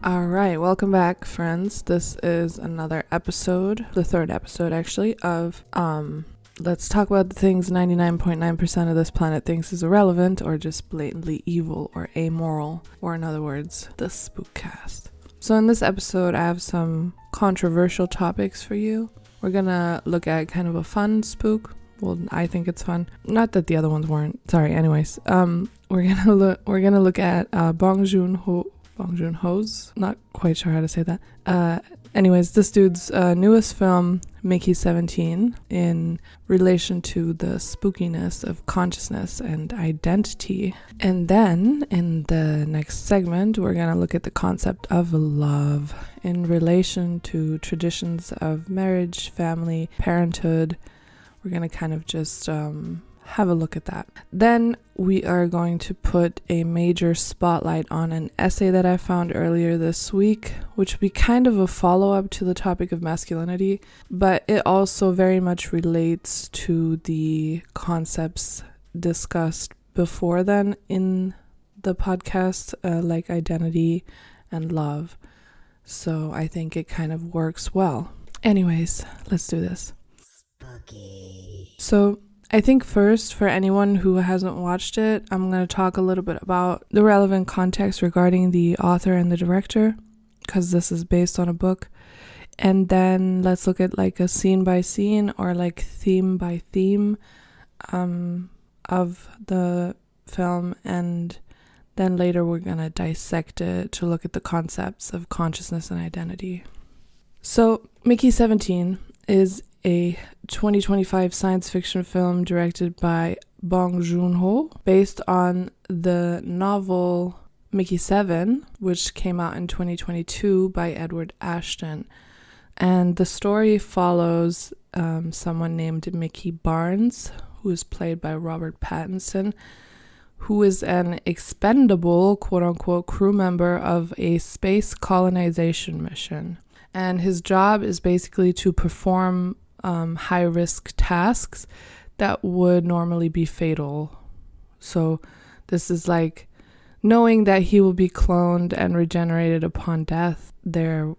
All right, welcome back, friends. This is another episode, the third episode actually, of let's talk about the things 99.9% of this planet thinks is irrelevant or just blatantly evil or amoral, or in other words, the Spookcast. So in this episode, I have some controversial topics for you. We're gonna look at kind of a fun spook. Well, I think it's fun. Not that the other ones weren't. Sorry. Anyways, we're gonna look at Bong Joon-ho's, not quite sure how to say that. Anyways, this dude's newest film, Mickey 17, in relation to the spookiness of consciousness and identity. And then, in the next segment, we're going to look at the concept of love in relation to traditions of marriage, family, parenthood. We're going to kind of just have a look at that. Then we are going to put a major spotlight on an essay that I found earlier this week, which will be kind of a follow-up to the topic of masculinity, but it also very much relates to the concepts discussed before then in the podcast, like identity and love. So I think it kind of works well. Anyways, let's do this. Spooky. So I think first, for anyone who hasn't watched it, I'm going to talk a little bit about the relevant context regarding the author and the director, because this is based on a book. And then let's look at like a scene by scene or like theme by theme of the film. And then later we're going to dissect it to look at the concepts of consciousness and identity. So Mickey 17 is a 2025 science fiction film directed by Bong Joon-ho, based on the novel Mickey 7, which came out in 2022 by Edward Ashton. And the story follows someone named Mickey Barnes, who is played by Robert Pattinson, who is an expendable, quote-unquote, crew member of a space colonization mission. And his job is basically to perform high-risk tasks that would normally be fatal. So this is like knowing that he will be cloned and regenerated upon death. They're,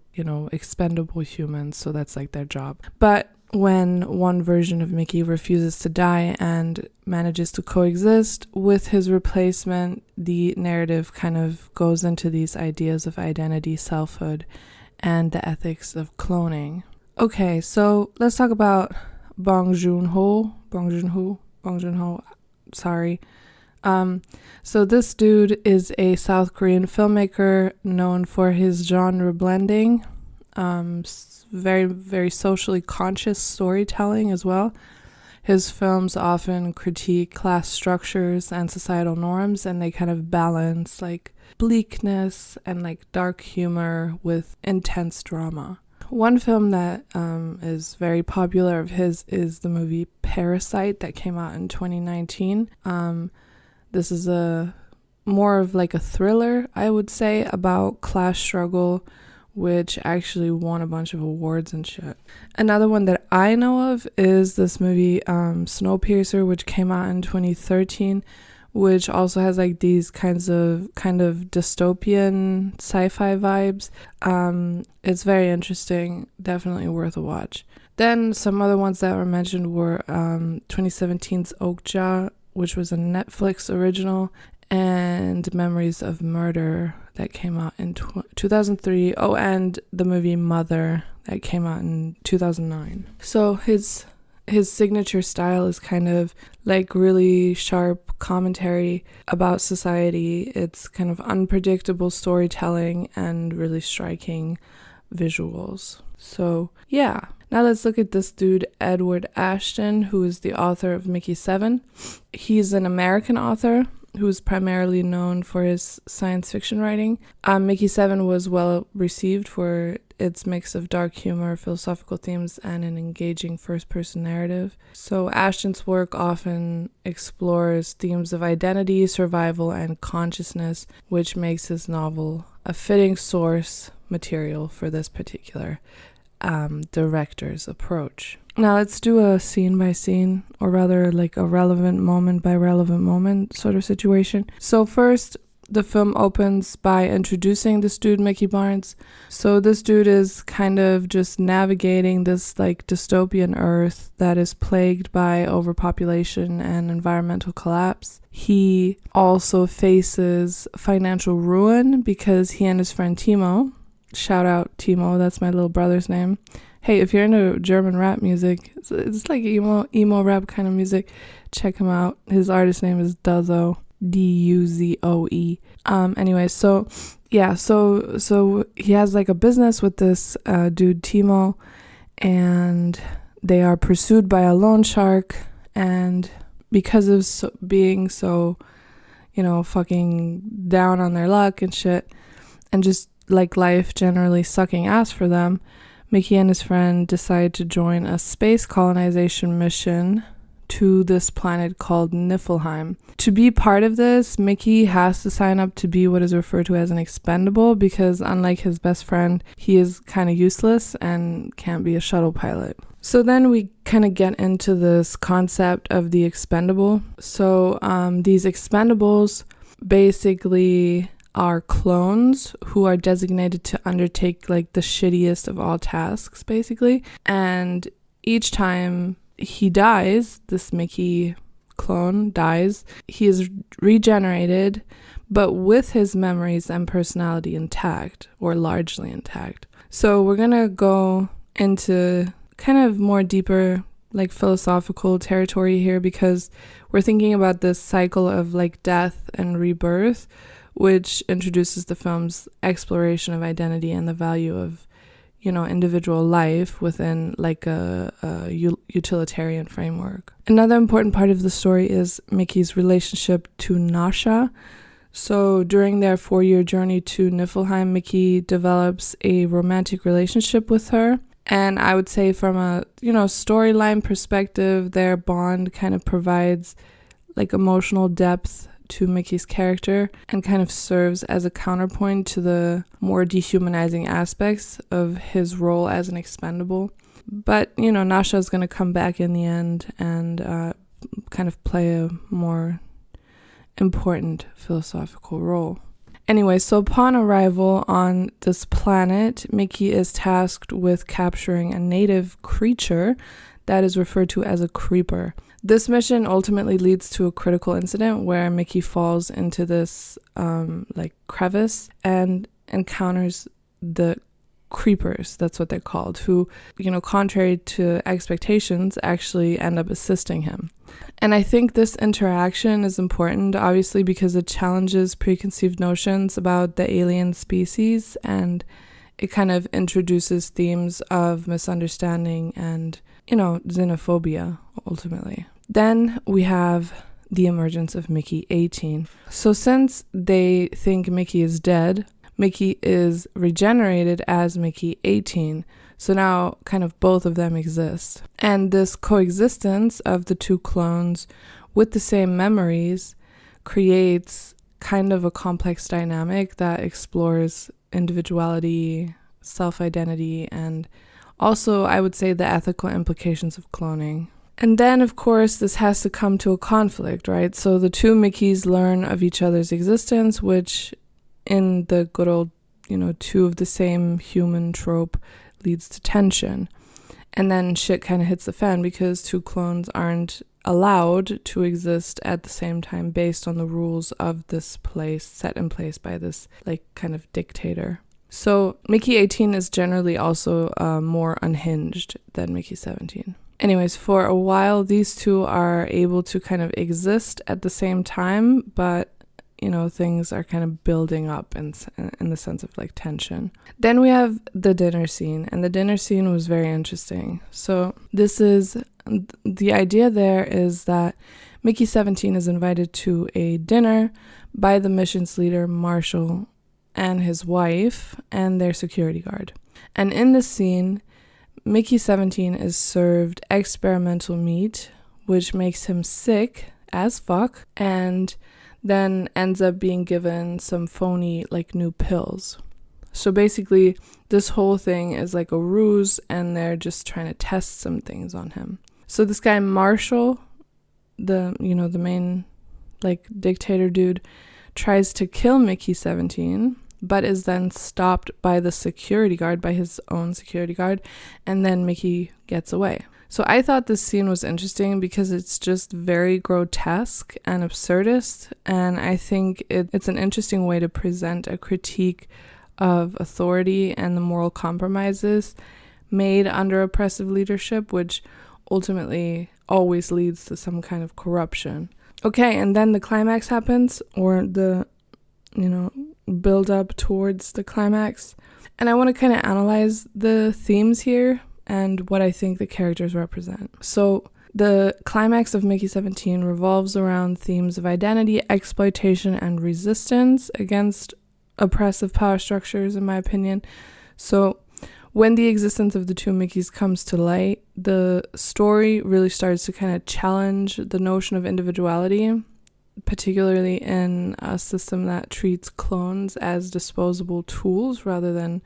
expendable humans, so that's like their job. But when one version of Mickey refuses to die and manages to coexist with his replacement, the narrative kind of goes into these ideas of identity, selfhood, and the ethics of cloning. Okay, so let's talk about Bong Joon-ho, sorry. So this dude is a South Korean filmmaker known for his genre blending, very, very socially conscious storytelling as well. His films often critique class structures and societal norms, and they kind of balance like bleakness and like dark humor with intense drama. One film that is very popular of his is the movie Parasite that came out in 2019. This is more of like a thriller, I would say, about class struggle, which actually won a bunch of awards and shit. Another one that I know of is this movie Snowpiercer, which came out in 2013, which also has like these kind of dystopian sci-fi vibes. It's very interesting, definitely worth a watch. Then some other ones that were mentioned were 2017's Okja, which was a Netflix original, and Memories of Murder that came out in 2003. Oh, and the movie Mother that came out in 2009. So his signature style is kind of like really sharp commentary about society. It's kind of unpredictable storytelling and really striking visuals. So yeah, now let's look at this dude, Edward Ashton, who is the author of Mickey 7. He's an American author who is primarily known for his science fiction writing. Mickey 7 was well received for its mix of dark humor, philosophical themes, and an engaging first-person narrative. So Ashton's work often explores themes of identity, survival, and consciousness, which makes his novel a fitting source material for this particular director's approach. Now let's do a scene by scene, or rather like a relevant moment by relevant moment sort of situation. So first, the film opens by introducing this dude, Mickey Barnes. So this dude is kind of just navigating this like dystopian Earth that is plagued by overpopulation and environmental collapse. He also faces financial ruin because he and his friend Timo, shout out Timo, that's my little brother's name. Hey, if you're into German rap music, it's like emo rap kind of music, check him out. His artist name is Duzoe. Duzoe. Anyway, so he has like a business with this dude Timo, and they are pursued by a loan shark, and because of being so, fucking down on their luck and shit, and just like life generally sucking ass for them, Mickey and his friend decide to join a space colonization mission to this planet called Niflheim. To be part of this, Mickey has to sign up to be what is referred to as an expendable because unlike his best friend, he is kind of useless and can't be a shuttle pilot. So then we kind of get into this concept of the expendable. So these expendables basically are clones who are designated to undertake like the shittiest of all tasks, basically. And each time he dies, this Mickey clone dies, he is regenerated, but with his memories and personality intact, or largely intact. So we're gonna go into kind of more deeper, like philosophical territory here, because we're thinking about this cycle of like death and rebirth, which introduces the film's exploration of identity and the value of individual life within like a utilitarian framework. Another important part of the story is Mickey's relationship to Nasha. So during their 4-year journey to Niflheim, Mickey develops a romantic relationship with her. And I would say from a, storyline perspective, their bond kind of provides like emotional depth to Mickey's character and kind of serves as a counterpoint to the more dehumanizing aspects of his role as an expendable. But, Nasha is going to come back in the end and kind of play a more important philosophical role. Anyway, so upon arrival on this planet, Mickey is tasked with capturing a native creature that is referred to as a creeper. This mission ultimately leads to a critical incident where Mickey falls into this crevice and encounters the creepers, that's what they're called, who, contrary to expectations, actually end up assisting him. And I think this interaction is important, obviously, because it challenges preconceived notions about the alien species, and it kind of introduces themes of misunderstanding and, xenophobia, ultimately. Then we have the emergence of Mickey 18. So since they think Mickey is dead, Mickey is regenerated as Mickey 18. So now kind of both of them exist. And this coexistence of the two clones with the same memories creates kind of a complex dynamic that explores individuality, self-identity, and also, I would say, the ethical implications of cloning. And then, of course, this has to come to a conflict, right? So the two Mickeys learn of each other's existence, which in the good old, two of the same human trope leads to tension. And then shit kind of hits the fan because two clones aren't allowed to exist at the same time based on the rules of this place set in place by this like kind of dictator. So Mickey 18 is generally also more unhinged than Mickey 17. Anyways, for a while, these two are able to kind of exist at the same time, but, things are kind of building up in the sense of like tension. Then we have the dinner scene, and the dinner scene was very interesting. So the idea there is that Mickey 17 is invited to a dinner by the mission's leader, Marshall, and his wife, and their security guard. And in this scene, Mickey 17 is served experimental meat, which makes him sick as fuck, and then ends up being given some phony, like, new pills. So basically, this whole thing is like a ruse, and they're just trying to test some things on him. So this guy, Marshall, the main, like, dictator dude, tries to kill Mickey 17, but is then stopped by the security guard, by his own security guard, and then Mickey gets away. So I thought this scene was interesting because it's just very grotesque and absurdist, and I think it's an interesting way to present a critique of authority and the moral compromises made under oppressive leadership, which ultimately always leads to some kind of corruption. Okay, and then the climax happens, or the, build up towards the climax. And I want to kind of analyze the themes here and what I think the characters represent. So the climax of Mickey 17 revolves around themes of identity, exploitation, and resistance against oppressive power structures, in my opinion. So when the existence of the two Mickeys comes to light, the story really starts to kind of challenge the notion of individuality, particularly in a system that treats clones as disposable tools rather than,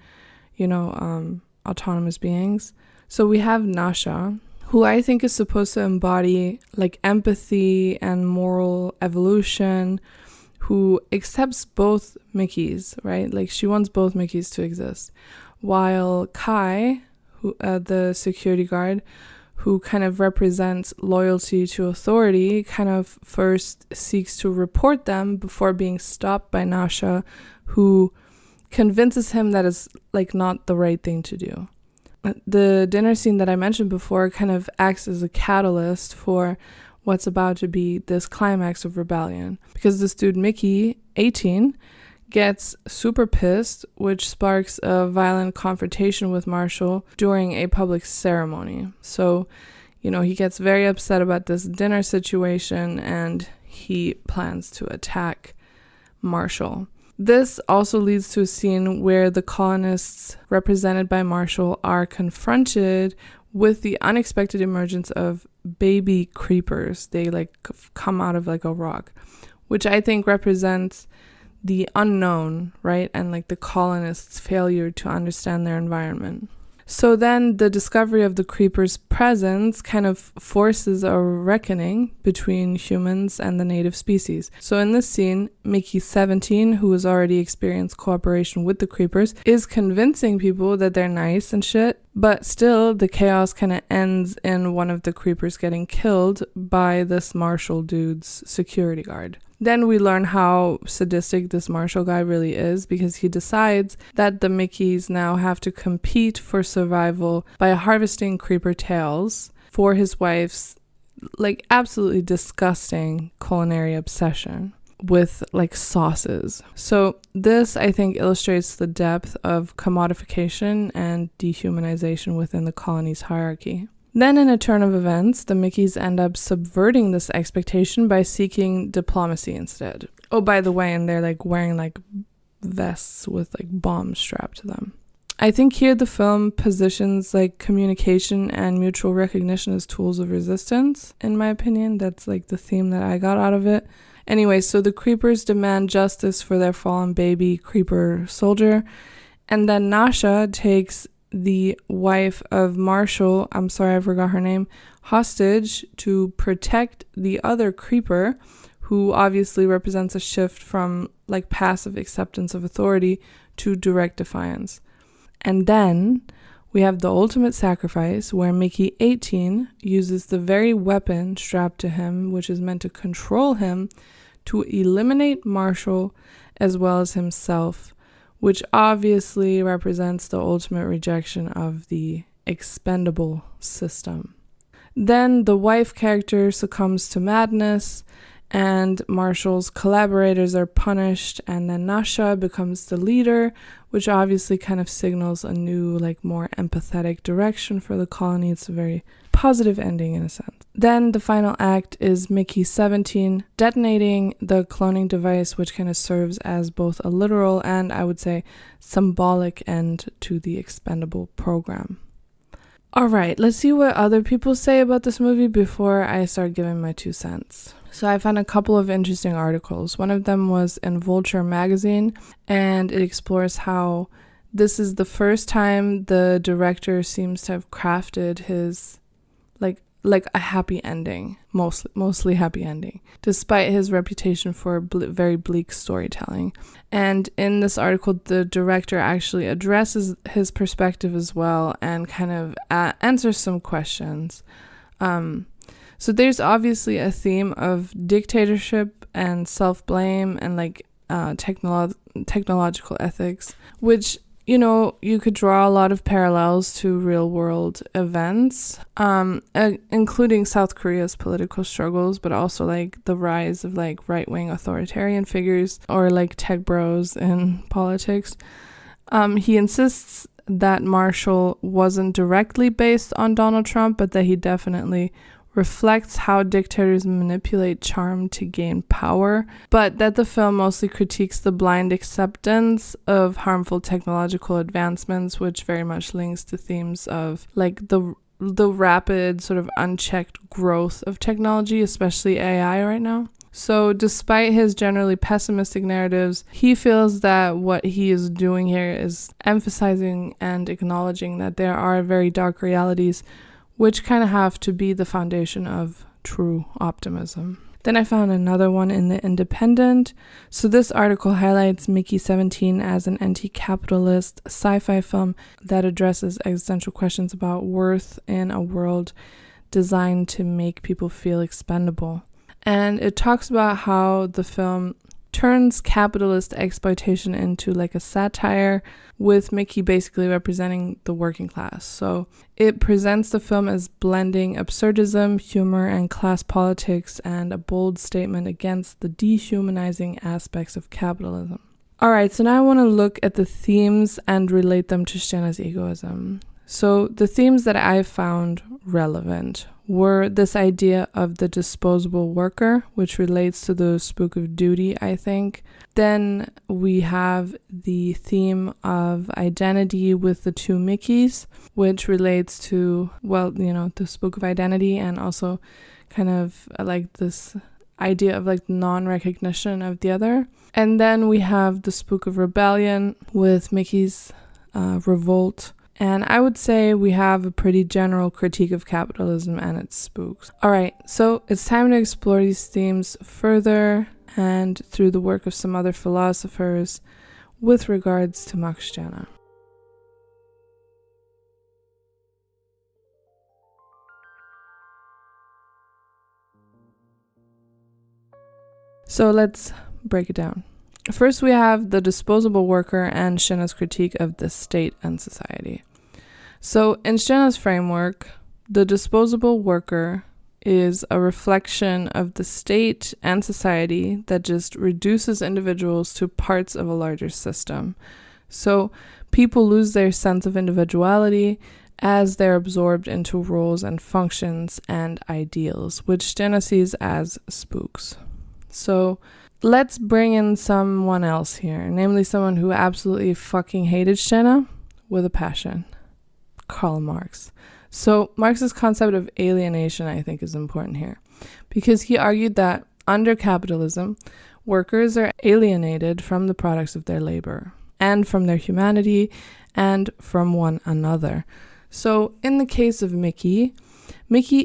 autonomous beings. So we have Nasha, who I think is supposed to embody like empathy and moral evolution, who accepts both Mickeys, right? Like she wants both Mickeys to exist. While Kai, who the security guard, who kind of represents loyalty to authority, kind of first seeks to report them before being stopped by Nasha, who convinces him that it's like not the right thing to do. The dinner scene that I mentioned before kind of acts as a catalyst for what's about to be this climax of rebellion, because this dude Mickey, 18, gets super pissed, which sparks a violent confrontation with Marshall during a public ceremony. So, he gets very upset about this dinner situation and he plans to attack Marshall. This also leads to a scene where the colonists, represented by Marshall, are confronted with the unexpected emergence of baby creepers. They come out of a rock, which I think represents the unknown, right? And the colonists' failure to understand their environment. So then the discovery of the creepers' presence kind of forces a reckoning between humans and the native species. So in this scene, Mickey 17, who has already experienced cooperation with the creepers, is convincing people that they're nice and shit, but still the chaos kind of ends in one of the creepers getting killed by this Marshall dude's security guard. Then we learn how sadistic this Marshall guy really is, because he decides that the Mickeys now have to compete for survival by harvesting creeper tails for his wife's absolutely disgusting culinary obsession with sauces. So this, I think, illustrates the depth of commodification and dehumanization within the colony's hierarchy. Then in a turn of events, the Mickeys end up subverting this expectation by seeking diplomacy instead. Oh, by the way, and they're wearing vests with bombs strapped to them. I think here the film positions communication and mutual recognition as tools of resistance, in my opinion. That's the theme that I got out of it. Anyway, so the creepers demand justice for their fallen baby creeper soldier, and then Nasha takes the wife of Marshall, I'm sorry I forgot her name, hostage to protect the other creeper, who obviously represents a shift from passive acceptance of authority to direct defiance. And then we have the ultimate sacrifice, where Mickey 18 uses the very weapon strapped to him, which is meant to control him, to eliminate Marshall as well as himself, which obviously represents the ultimate rejection of the expendable system. Then the wife character succumbs to madness, and Marshall's collaborators are punished, and then Nasha becomes the leader, which obviously kind of signals a new, more empathetic direction for the colony. It's a very positive ending in a sense. Then the final act is Mickey 17 detonating the cloning device, which kind of serves as both a literal and, I would say, symbolic end to the expendable program. All right, let's see what other people say about this movie before I start giving my 2 cents. So I found a couple of interesting articles. One of them was in Vulture magazine, and it explores how this is the first time the director seems to have crafted his like a happy ending, mostly happy ending, despite his reputation for very bleak storytelling. And in this article, the director actually addresses his perspective as well and kind of answers some questions. So there's obviously a theme of dictatorship and self-blame and like technological ethics, which, you know, you could draw a lot of parallels to real world events, including South Korea's political struggles, but also like the rise of like right-wing authoritarian figures or like tech bros in politics. He insists that Marshall wasn't directly based on Donald Trump, but that he definitely reflects how dictators manipulate charm to gain power, but that the film mostly critiques the blind acceptance of harmful technological advancements, which very much links to themes of like the rapid sort of unchecked growth of technology, especially AI right now. So despite his generally pessimistic narratives, he feels that what he is doing here is emphasizing and acknowledging that there are very dark realities which kind of have to be the foundation of true optimism. Then I found another one in The Independent. So this article highlights Mickey 17 as an anti-capitalist sci-fi film that addresses existential questions about worth in a world designed to make people feel expendable. And it talks about how the film turns capitalist exploitation into like a satire, with Mickey basically representing the working class. So it presents the film as blending absurdism, humor, and class politics, and a bold statement against the dehumanizing aspects of capitalism. Alright, so now I want to look at the themes and relate them to Stirner's egoism. So the themes that I found relevant were this idea of the disposable worker, which relates to the Spook of Duty, I think. Then we have the theme of identity with the two Mickeys, which relates to, well, you know, the Spook of Identity, and also kind of like this idea of like non-recognition of the other. And then we have the Spook of Rebellion with Mickey's revolt. And I would say we have a pretty general critique of capitalism and its spooks. Alright, so it's time to explore these themes further and through the work of some other philosophers with regards to Max Stirner. So let's break it down. First, we have the disposable worker and Stirner's critique of the state and society. So in Stirner's framework, the disposable worker is a reflection of the state and society that just reduces individuals to parts of a larger system. So people lose their sense of individuality as they're absorbed into roles and functions and ideals, which Stirner sees as spooks. So let's bring in someone else here, namely someone who absolutely fucking hated Stirner with a passion. Karl Marx. So Marx's concept of alienation, I think, is important here, because he argued that under capitalism, workers are alienated from the products of their labor and from their humanity and from one another. So in the case of Mickey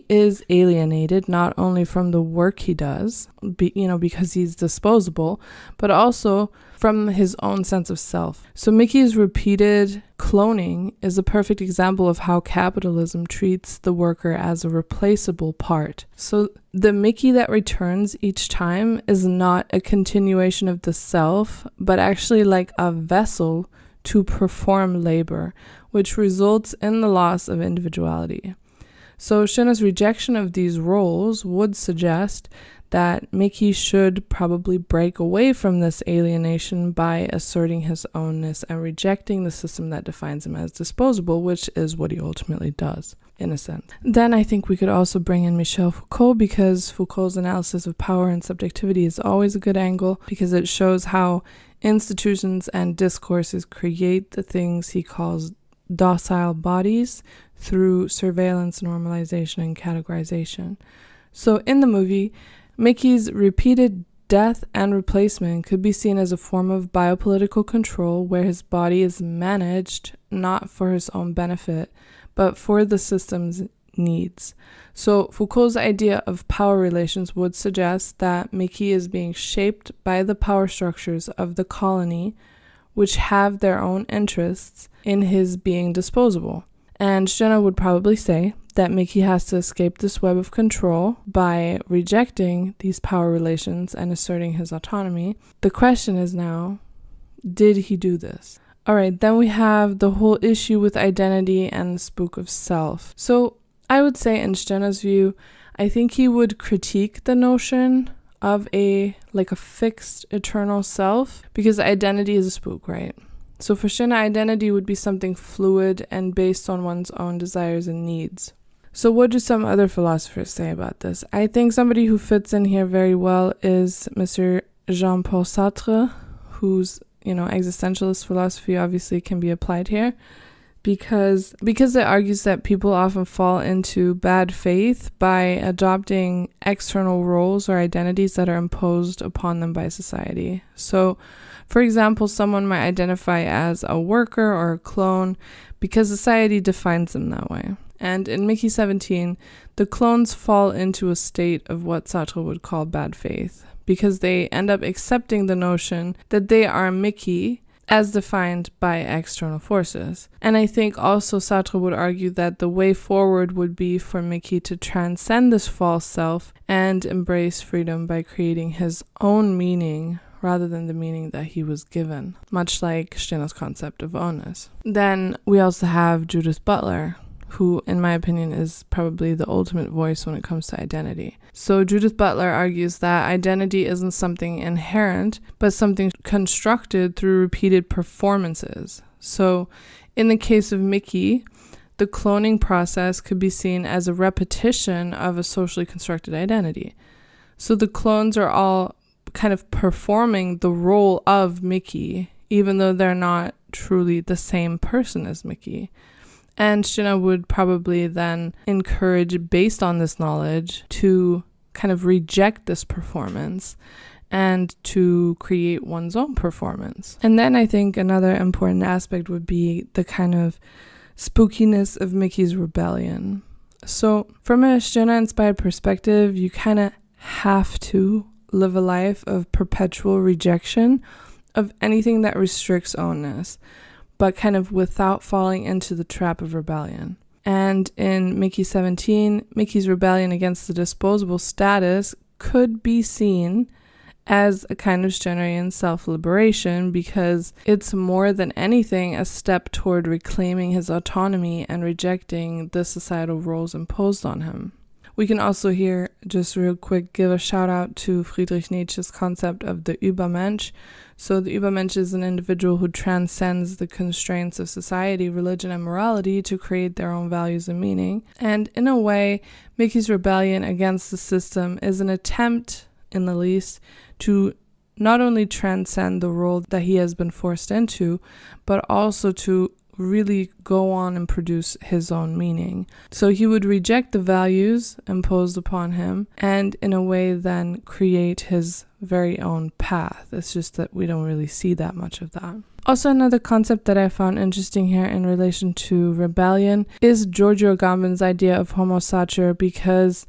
is alienated not only from the work he does, because he's disposable, but also from his own sense of self. So Mickey's repeated cloning is a perfect example of how capitalism treats the worker as a replaceable part. So the Mickey that returns each time is not a continuation of the self, but actually like a vessel to perform labor, which results in the loss of individuality. So Stirner's rejection of these roles would suggest that Mickey should probably break away from this alienation by asserting his ownness and rejecting the system that defines him as disposable, which is what he ultimately does, in a sense. Then I think we could also bring in Michel Foucault, because Foucault's analysis of power and subjectivity is always a good angle, because it shows how institutions and discourses create the things he calls docile bodies through surveillance, normalization, and categorization. So in the movie, Mickey's repeated death and replacement could be seen as a form of biopolitical control, where his body is managed not for his own benefit, but for the system's needs. So Foucault's idea of power relations would suggest that Mickey is being shaped by the power structures of the colony, which have their own interests in his being disposable. And Stirner would probably say that Mickey has to escape this web of control by rejecting these power relations and asserting his autonomy. The question is now, did he do this? All right, then we have the whole issue with identity and the spook of self. So I would say in Stirner's view, I think he would critique the notion of a fixed eternal self, because identity is a spook, right? So for Stirner, identity would be something fluid and based on one's own desires and needs. So what do some other philosophers say about this? I think somebody who fits in here very well is Mr. Jean-Paul Sartre, whose existentialist philosophy obviously can be applied here, because it argues that people often fall into bad faith by adopting external roles or identities that are imposed upon them by society. So, for example, someone might identify as a worker or a clone because society defines them that way. And in Mickey 17, the clones fall into a state of what Sartre would call bad faith, because they end up accepting the notion that they are Mickey as defined by external forces. And I think also Sartre would argue that the way forward would be for Mickey to transcend this false self and embrace freedom by creating his own meaning rather than the meaning that he was given, much like Stirner's concept of ownness. Then we also have Judith Butler, who, in my opinion, is probably the ultimate voice when it comes to identity. So Judith Butler argues that identity isn't something inherent, but something constructed through repeated performances. So in the case of Mickey, the cloning process could be seen as a repetition of a socially constructed identity. So the clones are all kind of performing the role of Mickey, even though they're not truly the same person as Mickey. And Stirner would probably then encourage, based on this knowledge, to kind of reject this performance and to create one's own performance. And then I think another important aspect would be the kind of spookiness of Mickey's rebellion. So from a Stirner-inspired perspective, you kind of have to live a life of perpetual rejection of anything that restricts ownness, but kind of without falling into the trap of rebellion. And in Mickey 17, Mickey's rebellion against the disposable status could be seen as a kind of Stirnerian self-liberation, because it's more than anything a step toward reclaiming his autonomy and rejecting the societal roles imposed on him. We can also here, just real quick, give a shout out to Friedrich Nietzsche's concept of the Übermensch. So the Übermensch is an individual who transcends the constraints of society, religion, and morality to create their own values and meaning. And in a way, Mickey's rebellion against the system is an attempt, in the least, to not only transcend the role that he has been forced into, but also to really go on and produce his own meaning. So he would reject the values imposed upon him and in a way then create his very own path. It's just that we don't really see that much of that. Also, another concept that I found interesting here in relation to rebellion is Giorgio Agamben's idea of homo sacer, because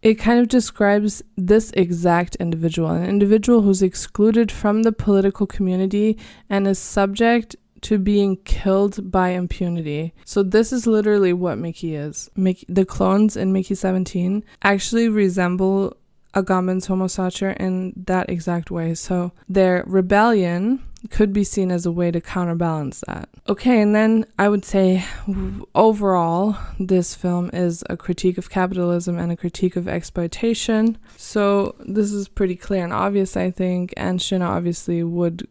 it kind of describes this exact individual, an individual who's excluded from the political community and is subject to being killed by impunity. So this is literally what Mickey is. The clones in Mickey 17 actually resemble Agamben's homo sacer in that exact way. So their rebellion could be seen as a way to counterbalance that. Okay, and then I would say overall, this film is a critique of capitalism and a critique of exploitation. So this is pretty clear and obvious, I think, and Stirner obviously would,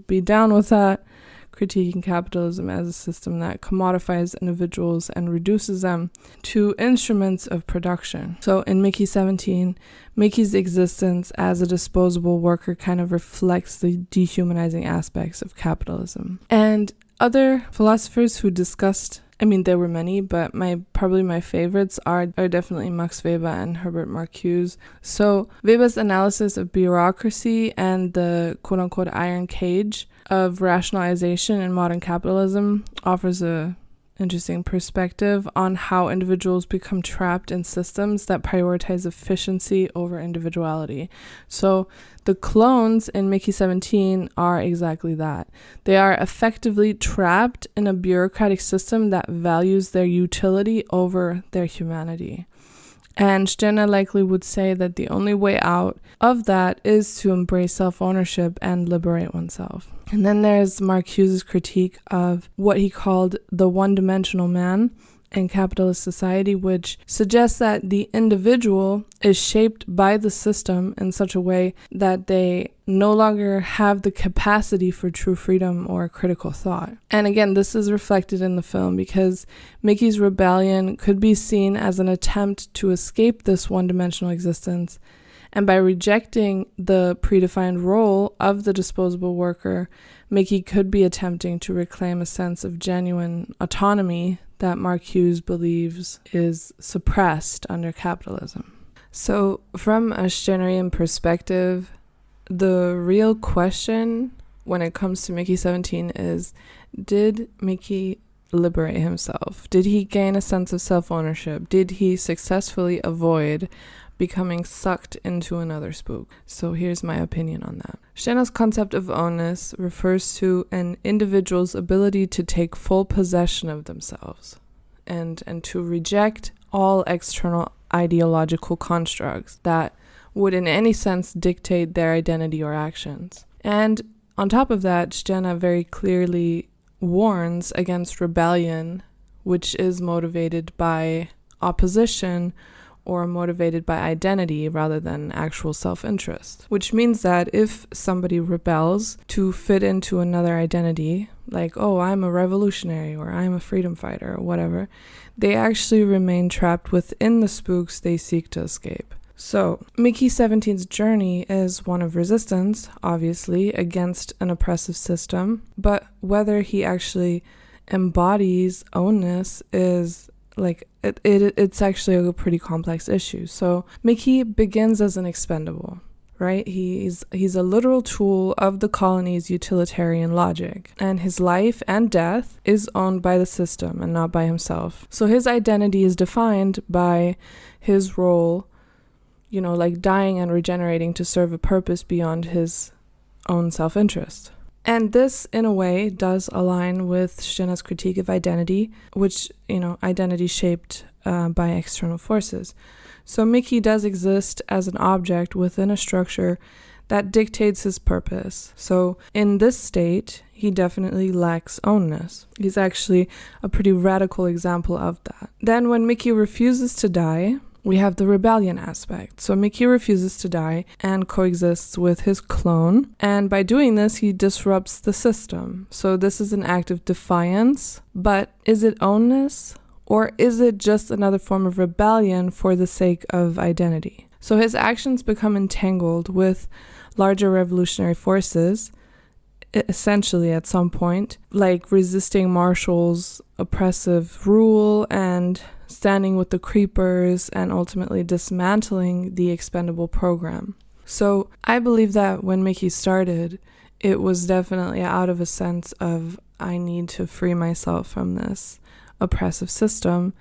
be down with that. Critiquing capitalism as a system that commodifies individuals and reduces them to instruments of production. So in Mickey 17, Mickey's existence as a disposable worker kind of reflects the dehumanizing aspects of capitalism. And other philosophers who discussed, there were many, but probably my favorites are definitely Max Weber and Herbert Marcuse. So Weber's analysis of bureaucracy and the quote-unquote iron cage of rationalization in modern capitalism offers an interesting perspective on how individuals become trapped in systems that prioritize efficiency over individuality. So the clones in Mickey 17 are exactly that. They are effectively trapped in a bureaucratic system that values their utility over their humanity. And Stirner likely would say that the only way out of that is to embrace self-ownership and liberate oneself. And then there's Marcuse's critique of what he called the one-dimensional man in capitalist society, which suggests that the individual is shaped by the system in such a way that they no longer have the capacity for true freedom or critical thought. And again, this is reflected in the film because Mickey's rebellion could be seen as an attempt to escape this one-dimensional existence. And by rejecting the predefined role of the disposable worker, Mickey could be attempting to reclaim a sense of genuine autonomy that Marcuse believes is suppressed under capitalism. So from a Stirnerian perspective, the real question when it comes to Mickey 17 is, did Mickey liberate himself? Did he gain a sense of self-ownership? Did he successfully avoid becoming sucked into another spook? So here's my opinion on that. Stirner's concept of ownness refers to an individual's ability to take full possession of themselves and to reject all external ideological constructs that would in any sense dictate their identity or actions. And on top of that, Stirner very clearly warns against rebellion, which is motivated by opposition or motivated by identity rather than actual self-interest. Which means that if somebody rebels to fit into another identity, like, oh, I'm a revolutionary or I'm a freedom fighter or whatever, they actually remain trapped within the spooks they seek to escape. So, Mickey 17's journey is one of resistance, obviously, against an oppressive system, but whether he actually embodies ownness is like it's actually a pretty complex issue. So Mickey begins as an expendable, right? He's a literal tool of the colony's utilitarian logic, and his life and death is owned by the system and not by himself. So his identity is defined by his role, like dying and regenerating to serve a purpose beyond his own self-interest. And this, in a way, does align with Stirner's critique of identity, which, identity shaped by external forces. So Mickey does exist as an object within a structure that dictates his purpose. So in this state, he definitely lacks ownness. He's actually a pretty radical example of that. Then when Mickey refuses to die, we have the rebellion aspect. So Mickey refuses to die and coexists with his clone. And by doing this, he disrupts the system. So this is an act of defiance. But is it ownness? Or is it just another form of rebellion for the sake of identity? So his actions become entangled with larger revolutionary forces, essentially at some point, like resisting Marshall's oppressive rule and standing with the creepers and ultimately dismantling the expendable program. So I believe that when Mickey started, it was definitely out of a sense of, I need to free myself from this oppressive system.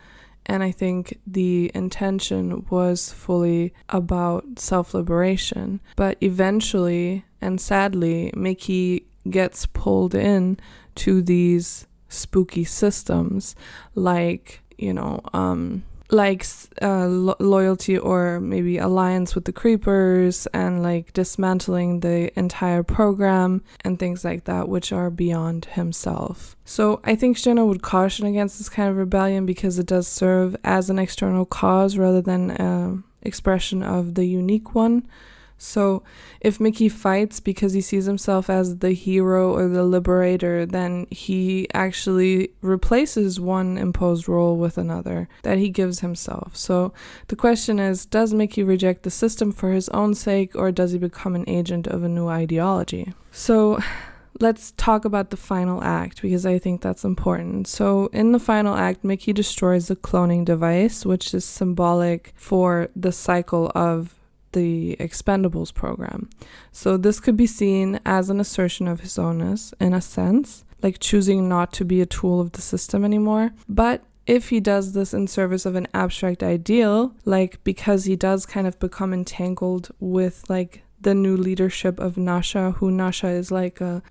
And I think the intention was fully about self-liberation. But eventually, and sadly, Mickey gets pulled in to these spooky systems like loyalty or maybe alliance with the creepers and like dismantling the entire program and things like that, which are beyond himself. So I think Stirner would caution against this kind of rebellion because it does serve as an external cause rather than an expression of the unique one. So if Mickey fights because he sees himself as the hero or the liberator, then he actually replaces one imposed role with another that he gives himself. So the question is, does Mickey reject the system for his own sake, or does he become an agent of a new ideology? So let's talk about the final act, because I think that's important. So in the final act, Mickey destroys the cloning device, which is symbolic for the cycle of the Expendables program. So this could be seen as an assertion of his ownness in a sense, like choosing not to be a tool of the system anymore. But if he does this in service of an abstract ideal, like because he does kind of become entangled with like the new leadership of Nasha, who Nasha is like a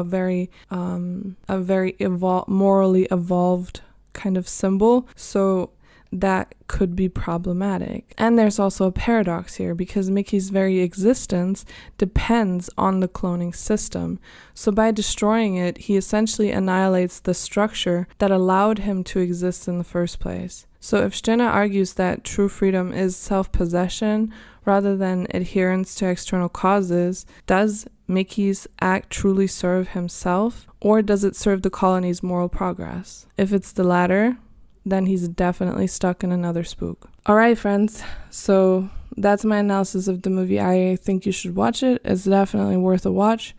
very morally evolved kind of symbol. So that could be problematic. And there's also a paradox here, because Mickey's very existence depends on the cloning system. So by destroying it, he essentially annihilates the structure that allowed him to exist in the first place. So if Stirner argues that true freedom is self-possession rather than adherence to external causes, does Mickey's act truly serve himself, or does it serve the colony's moral progress? If it's the latter, then he's definitely stuck in another spook. All right, friends. So that's my analysis of the movie. I think you should watch it. It's definitely worth a watch.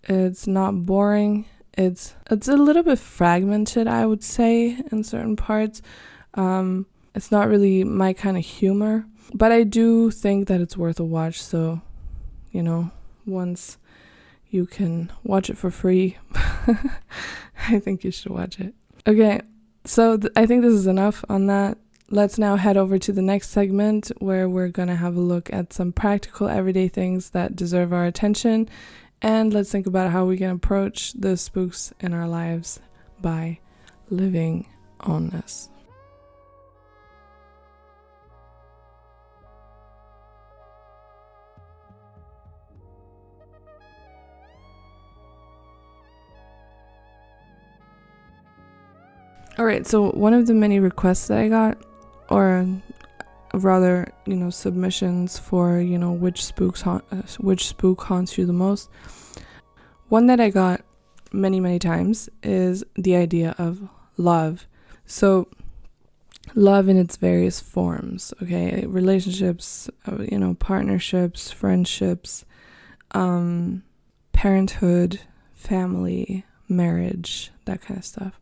It's not boring. It's a little bit fragmented, I would say, in certain parts. It's not really my kind of humor, but I do think that it's worth a watch. So, once you can watch it for free, I think you should watch it. Okay. So I think this is enough on that. Let's now head over to the next segment, where we're going to have a look at some practical everyday things that deserve our attention. And let's think about how we can approach the spooks in our lives by living Ownness. All right, so one of the many requests that I got, or rather, submissions for, which spook haunts you the most. One that I got many, many times is the idea of love. So love in its various forms, okay? Relationships, partnerships, friendships, parenthood, family, marriage, that kind of stuff.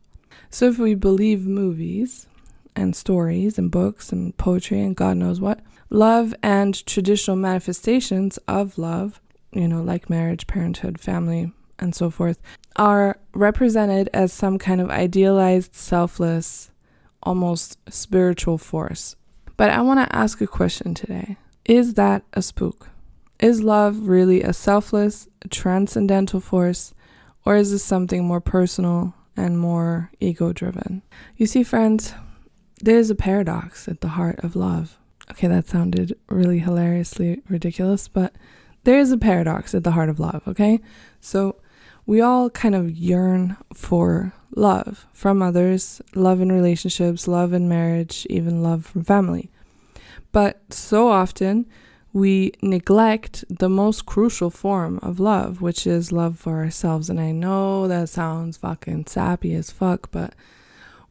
So if we believe movies and stories and books and poetry and God knows what, love and traditional manifestations of love, like marriage, parenthood, family, and so forth, are represented as some kind of idealized, selfless, almost spiritual force. But I want to ask a question today. Is that a spook? Is love really a selfless, transcendental force, or is this something more personal and more ego-driven? You see, friends, there's a paradox at the heart of love. Okay, that sounded really hilariously ridiculous, but there is a paradox at the heart of love, okay? So we all kind of yearn for love from others, love in relationships, love in marriage, even love from family. But so often we neglect the most crucial form of love, which is love for ourselves. And I know that sounds fucking sappy as fuck, but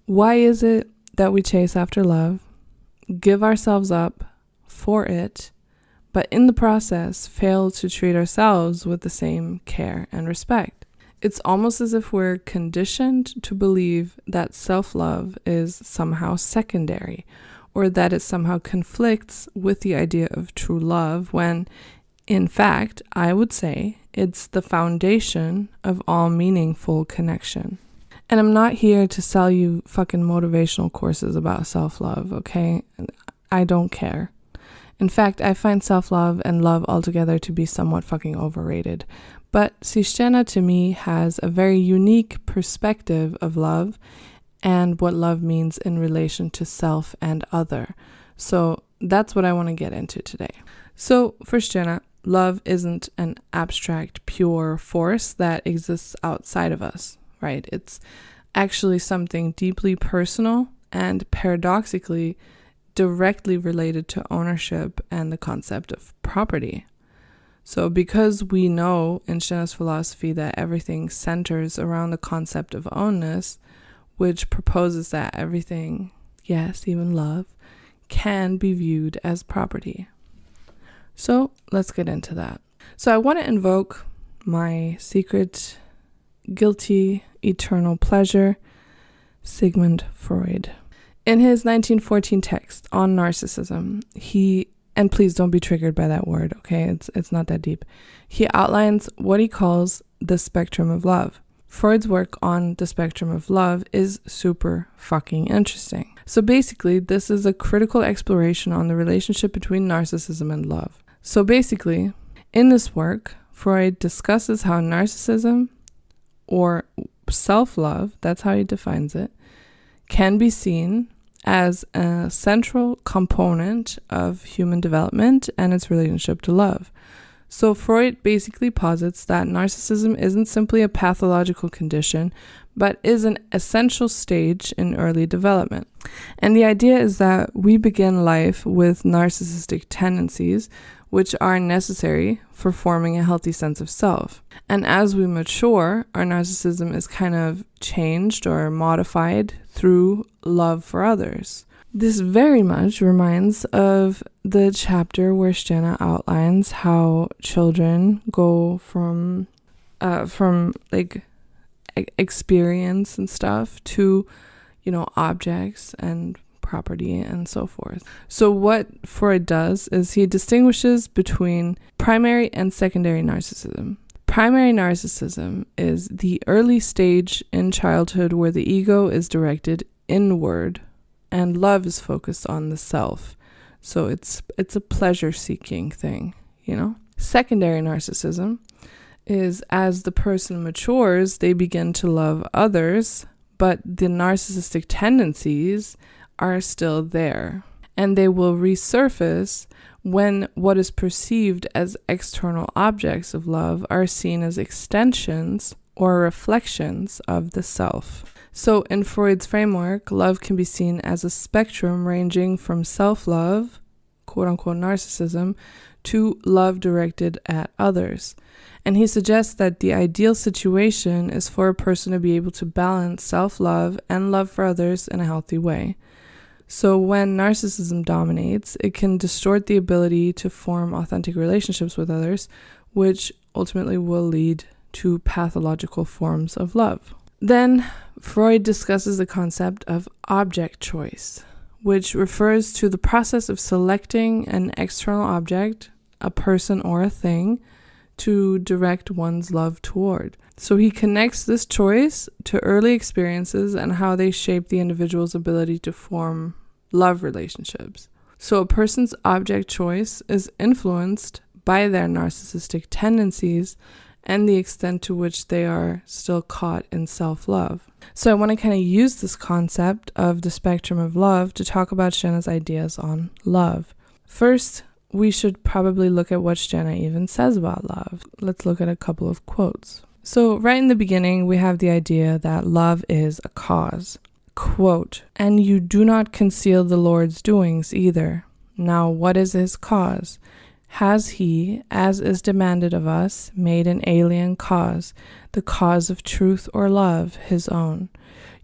why is it that we chase after love, give ourselves up for it, but in the process fail to treat ourselves with the same care and respect? It's almost as if we're conditioned to believe that self-love is somehow secondary, or that it somehow conflicts with the idea of true love, when, in fact, I would say it's the foundation of all meaningful connection. And I'm not here to sell you fucking motivational courses about self-love, okay? I don't care. In fact, I find self-love and love altogether to be somewhat fucking overrated. But Stirner, to me, has a very unique perspective of love and what love means in relation to self and other. So that's what I want to get into today. So for Stirner, love isn't an abstract, pure force that exists outside of us, right? It's actually something deeply personal and paradoxically directly related to ownership and the concept of property. So because we know in Stirner's philosophy that everything centers around the concept of ownness, which proposes that everything, yes, even love, can be viewed as property. So let's get into that. So I want to invoke my secret, guilty, eternal pleasure, Sigmund Freud. In his 1914 text on narcissism, and please don't be triggered by that word, okay? It's not that deep. He outlines what he calls the spectrum of love. Freud's work on the spectrum of love is super fucking interesting. So basically, this is a critical exploration on the relationship between narcissism and love. So basically, in this work, Freud discusses how narcissism, or self-love, that's how he defines it, can be seen as a central component of human development and its relationship to love. So Freud basically posits that narcissism isn't simply a pathological condition, but is an essential stage in early development. And the idea is that we begin life with narcissistic tendencies, which are necessary for forming a healthy sense of self. And as we mature, our narcissism is kind of changed or modified through love for others. This very much reminds of the chapter where Stirner outlines how children go from like experience and stuff to, objects and property and so forth. So what Freud does is he distinguishes between primary and secondary narcissism. Primary narcissism is the early stage in childhood where the ego is directed inward and love is focused on the self. So it's a pleasure-seeking thing, Secondary narcissism is as the person matures, they begin to love others, but the narcissistic tendencies are still there. And they will resurface when what is perceived as external objects of love are seen as extensions or reflections of the self. So in Freud's framework, love can be seen as a spectrum ranging from self-love, quote-unquote narcissism, to love directed at others. And he suggests that the ideal situation is for a person to be able to balance self-love and love for others in a healthy way. So when narcissism dominates, it can distort the ability to form authentic relationships with others, which ultimately will lead to pathological forms of love. Then Freud discusses the concept of object choice, which refers to the process of selecting an external object, a person or a thing, to direct one's love toward. So he connects this choice to early experiences and how they shape the individual's ability to form love relationships. So a person's object choice is influenced by their narcissistic tendencies and the extent to which they are still caught in self-love. So I want to kind of use this concept of the spectrum of love to talk about Stirner's ideas on love. First, we should probably look at what Stirner even says about love. Let's look at a couple of quotes. So right in the beginning, we have the idea that love is a cause. Quote, "And you do not conceal the Lord's doings either. Now what is his cause? Has he, as is demanded of us, made an alien cause, the cause of truth or love, his own?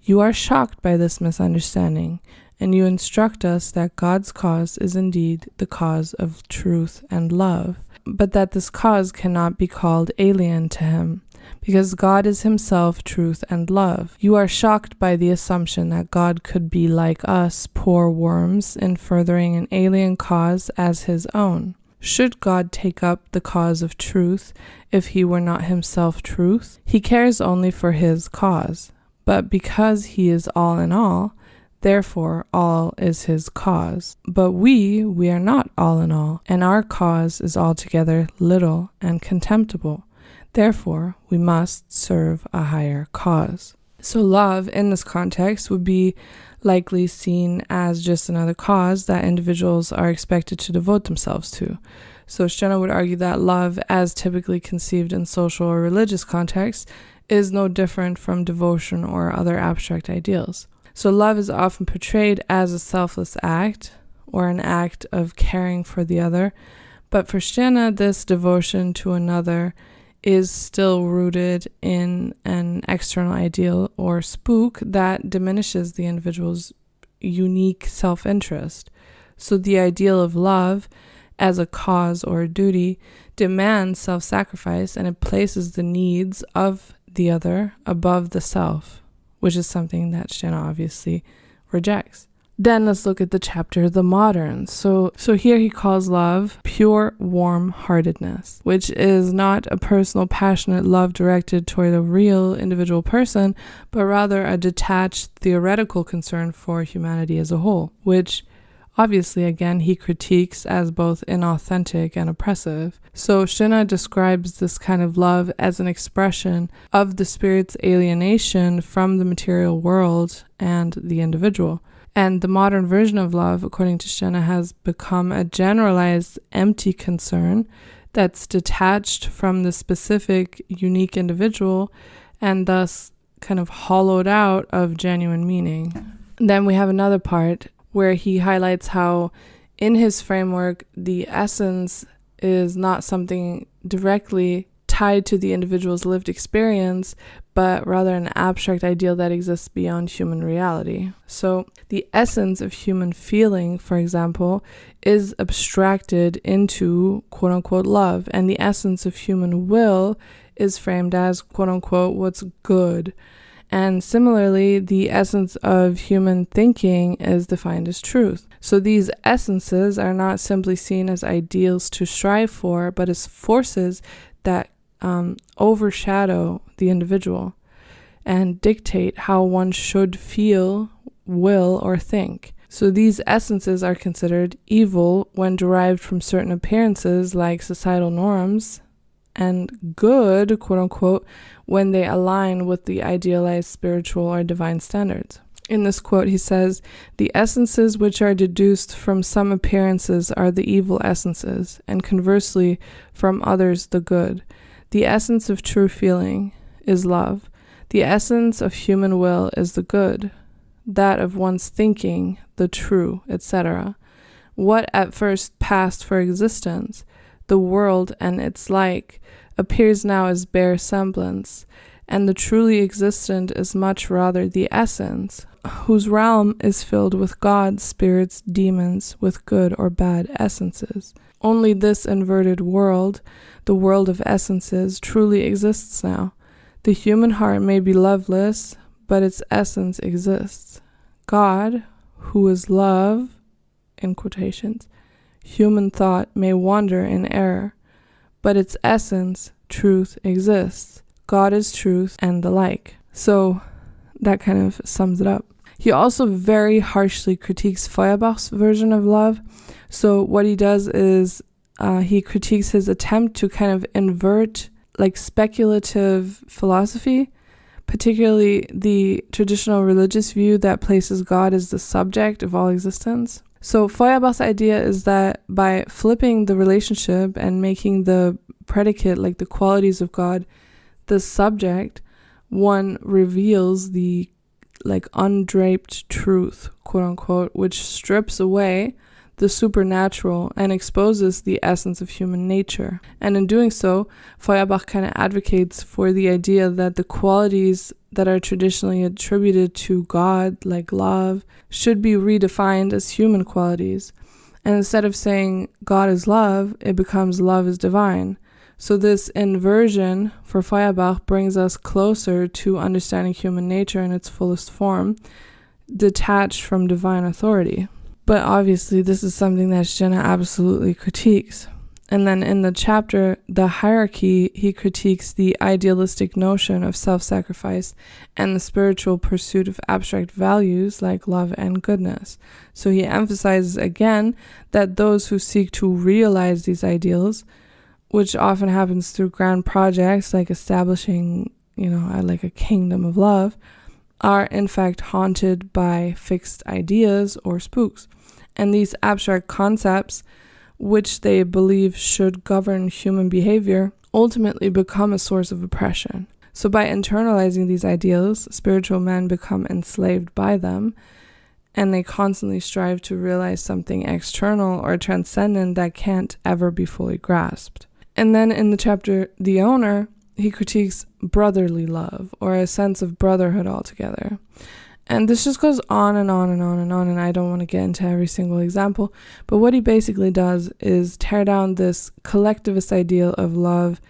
You are shocked by this misunderstanding, and you instruct us that God's cause is indeed the cause of truth and love, but that this cause cannot be called alien to him, because God is himself truth and love. You are shocked by the assumption that God could be like us, poor worms, in furthering an alien cause as his own. Should God take up the cause of truth if he were not himself truth? He cares only for his cause, but because he is all in all, therefore all is his cause. But we are not all in all, and our cause is altogether little and contemptible. Therefore, we must serve a higher cause." So love in this context would be likely seen as just another cause that individuals are expected to devote themselves to. So Stirner would argue that love, as typically conceived in social or religious contexts, is no different from devotion or other abstract ideals. So love is often portrayed as a selfless act or an act of caring for the other, but for Stirner, this devotion to another is still rooted in an external ideal or spook that diminishes the individual's unique self-interest. So the ideal of love as a cause or a duty demands self-sacrifice, and it places the needs of the other above the self, which is something that Stirner obviously rejects. Then let's look at the chapter, The Moderns. So here he calls love pure warm-heartedness, which is not a personal, passionate love directed toward a real individual person, but rather a detached, theoretical concern for humanity as a whole, which obviously, again, he critiques as both inauthentic and oppressive. So Stirner describes this kind of love as an expression of the spirit's alienation from the material world and the individual. And the modern version of love, according to Stirner, has become a generalized, empty concern that's detached from the specific, unique individual and thus kind of hollowed out of genuine meaning. Then we have another part where he highlights how, in his framework, the essence is not something directly tied to the individual's lived experience, but rather an abstract ideal that exists beyond human reality. So the essence of human feeling, for example, is abstracted into quote-unquote love, and the essence of human will is framed as quote-unquote what's good. And similarly, the essence of human thinking is defined as truth. So these essences are not simply seen as ideals to strive for, but as forces that overshadow the individual and dictate how one should feel, will, or think. So these essences are considered evil when derived from certain appearances like societal norms, and good, quote unquote, when they align with the idealized spiritual or divine standards. In this quote, he says, "The essences which are deduced from some appearances are the evil essences, and conversely, from others the good. The essence of true feeling is love. The essence of human will is the good, that of one's thinking, the true, etc. What at first passed for existence, the world and its like, appears now as bare semblance, and the truly existent is much rather the essence, whose realm is filled with gods, spirits, demons, with good or bad essences. Only this inverted world, the world of essences, truly exists now. The human heart may be loveless, but its essence exists. God, who is love, in quotations, human thought may wander in error, but its essence, truth, exists. God is truth, and the like." So that kind of sums it up. He also very harshly critiques Feuerbach's version of love. So what he does is he critiques his attempt to kind of invert like speculative philosophy, particularly the traditional religious view that places God as the subject of all existence. So Feuerbach's idea is that by flipping the relationship and making the predicate, like the qualities of God, the subject, one reveals the like undraped truth, quote unquote, which strips away the supernatural and exposes the essence of human nature. And in doing so, Feuerbach kind of advocates for the idea that the qualities that are traditionally attributed to God, like love, should be redefined as human qualities. And instead of saying God is love, it becomes love is divine. So this inversion for Feuerbach brings us closer to understanding human nature in its fullest form, detached from divine authority. But obviously this is something that Stirner absolutely critiques. And then in the chapter, The Hierarchy, he critiques the idealistic notion of self-sacrifice and the spiritual pursuit of abstract values like love and goodness. So he emphasizes again that those who seek to realize these ideals, which often happens through grand projects like establishing, like a kingdom of love, are in fact haunted by fixed ideas or spooks. And these abstract concepts, which they believe should govern human behavior, ultimately become a source of oppression. So by internalizing these ideals, spiritual men become enslaved by them, and they constantly strive to realize something external or transcendent that can't ever be fully grasped. And then in the chapter, The Owner, he critiques brotherly love, or a sense of brotherhood altogether. And this just goes on and on and on and on, and I don't want to get into every single example, but what he basically does is tear down this collectivist ideal of love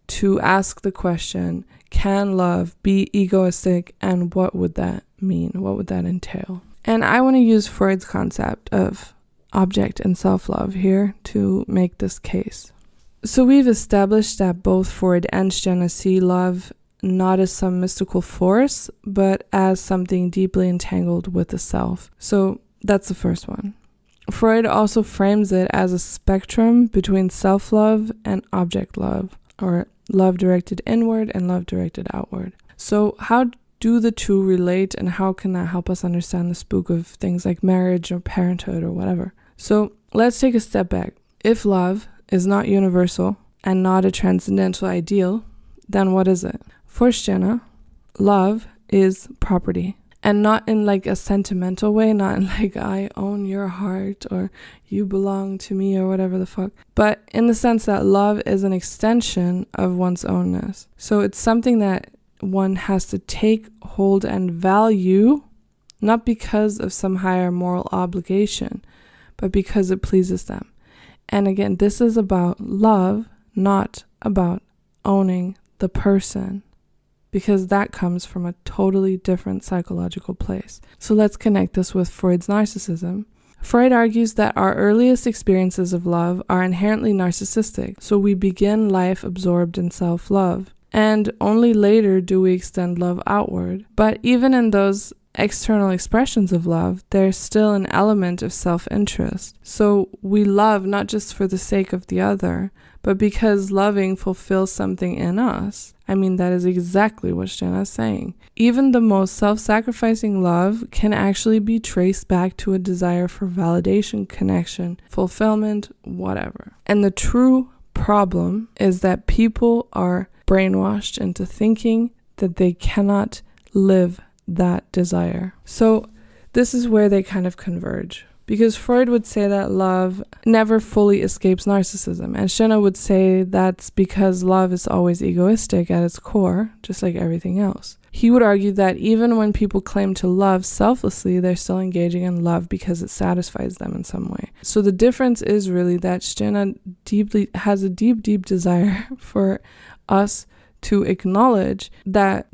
to ask the question, can love be egoistic, and what would that mean? What would that entail? And I want to use Freud's concept of object and self-love here to make this case. So we've established that both Freud and Stirner see love not as some mystical force, but as something deeply entangled with the self. So that's the first one. Freud also frames it as a spectrum between self-love and object love, or love directed inward and love directed outward. So how do the two relate, and how can that help us understand the spook of things like marriage or parenthood or whatever? So let's take a step back. If love is not universal and not a transcendental ideal, then what is it? For Stirner, love is property. And not in like a sentimental way, not in like I own your heart or you belong to me or whatever the fuck, but in the sense that love is an extension of one's ownness. So it's something that one has to take, hold, and value, not because of some higher moral obligation, but because it pleases them. And again, this is about love, not about owning the person, because that comes from a totally different psychological place. So let's connect this with Freud's narcissism. Freud argues that our earliest experiences of love are inherently narcissistic, so we begin life absorbed in self-love, and only later do we extend love outward. But even in those external expressions of love, there's still an element of self-interest. So we love not just for the sake of the other, but because loving fulfills something in us. I mean, that is exactly what Stirner is saying. Even the most self-sacrificing love can actually be traced back to a desire for validation, connection, fulfillment, whatever. And the true problem is that people are brainwashed into thinking that they cannot live that desire. So this is where they kind of converge. Because Freud would say that love never fully escapes narcissism. And Stirner would say that's because love is always egoistic at its core, just like everything else. He would argue that even when people claim to love selflessly, they're still engaging in love because it satisfies them in some way. So the difference is really that Stirner has a deep desire for us to acknowledge that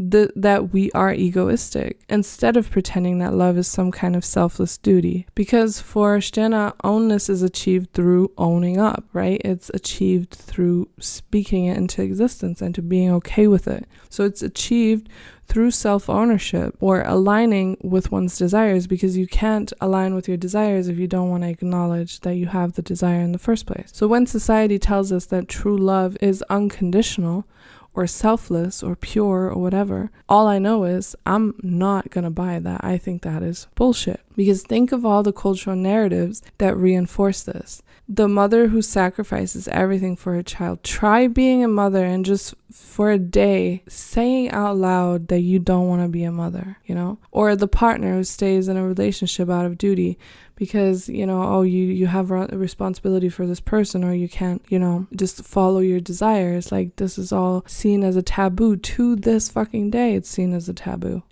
we are egoistic instead of pretending that love is some kind of selfless duty. Because for Stirner, ownness is achieved through owning up, right? It's achieved through speaking it into existence and to being okay with it. So it's achieved through self-ownership or aligning with one's desires, because you can't align with your desires if you don't want to acknowledge that you have the desire in the first place. So when society tells us that true love is unconditional, or selfless, or pure, or whatever, all I know is I'm not gonna buy that. I think that is bullshit. Because think of all the cultural narratives that reinforce this. The mother who sacrifices everything for her child. Try being a mother and just for a day saying out loud that you don't want to be a mother, Or the partner who stays in a relationship out of duty because, you have a responsibility for this person, or you can't, just follow your desires. Like, this is all seen as a taboo. To this fucking day, it's seen as a taboo,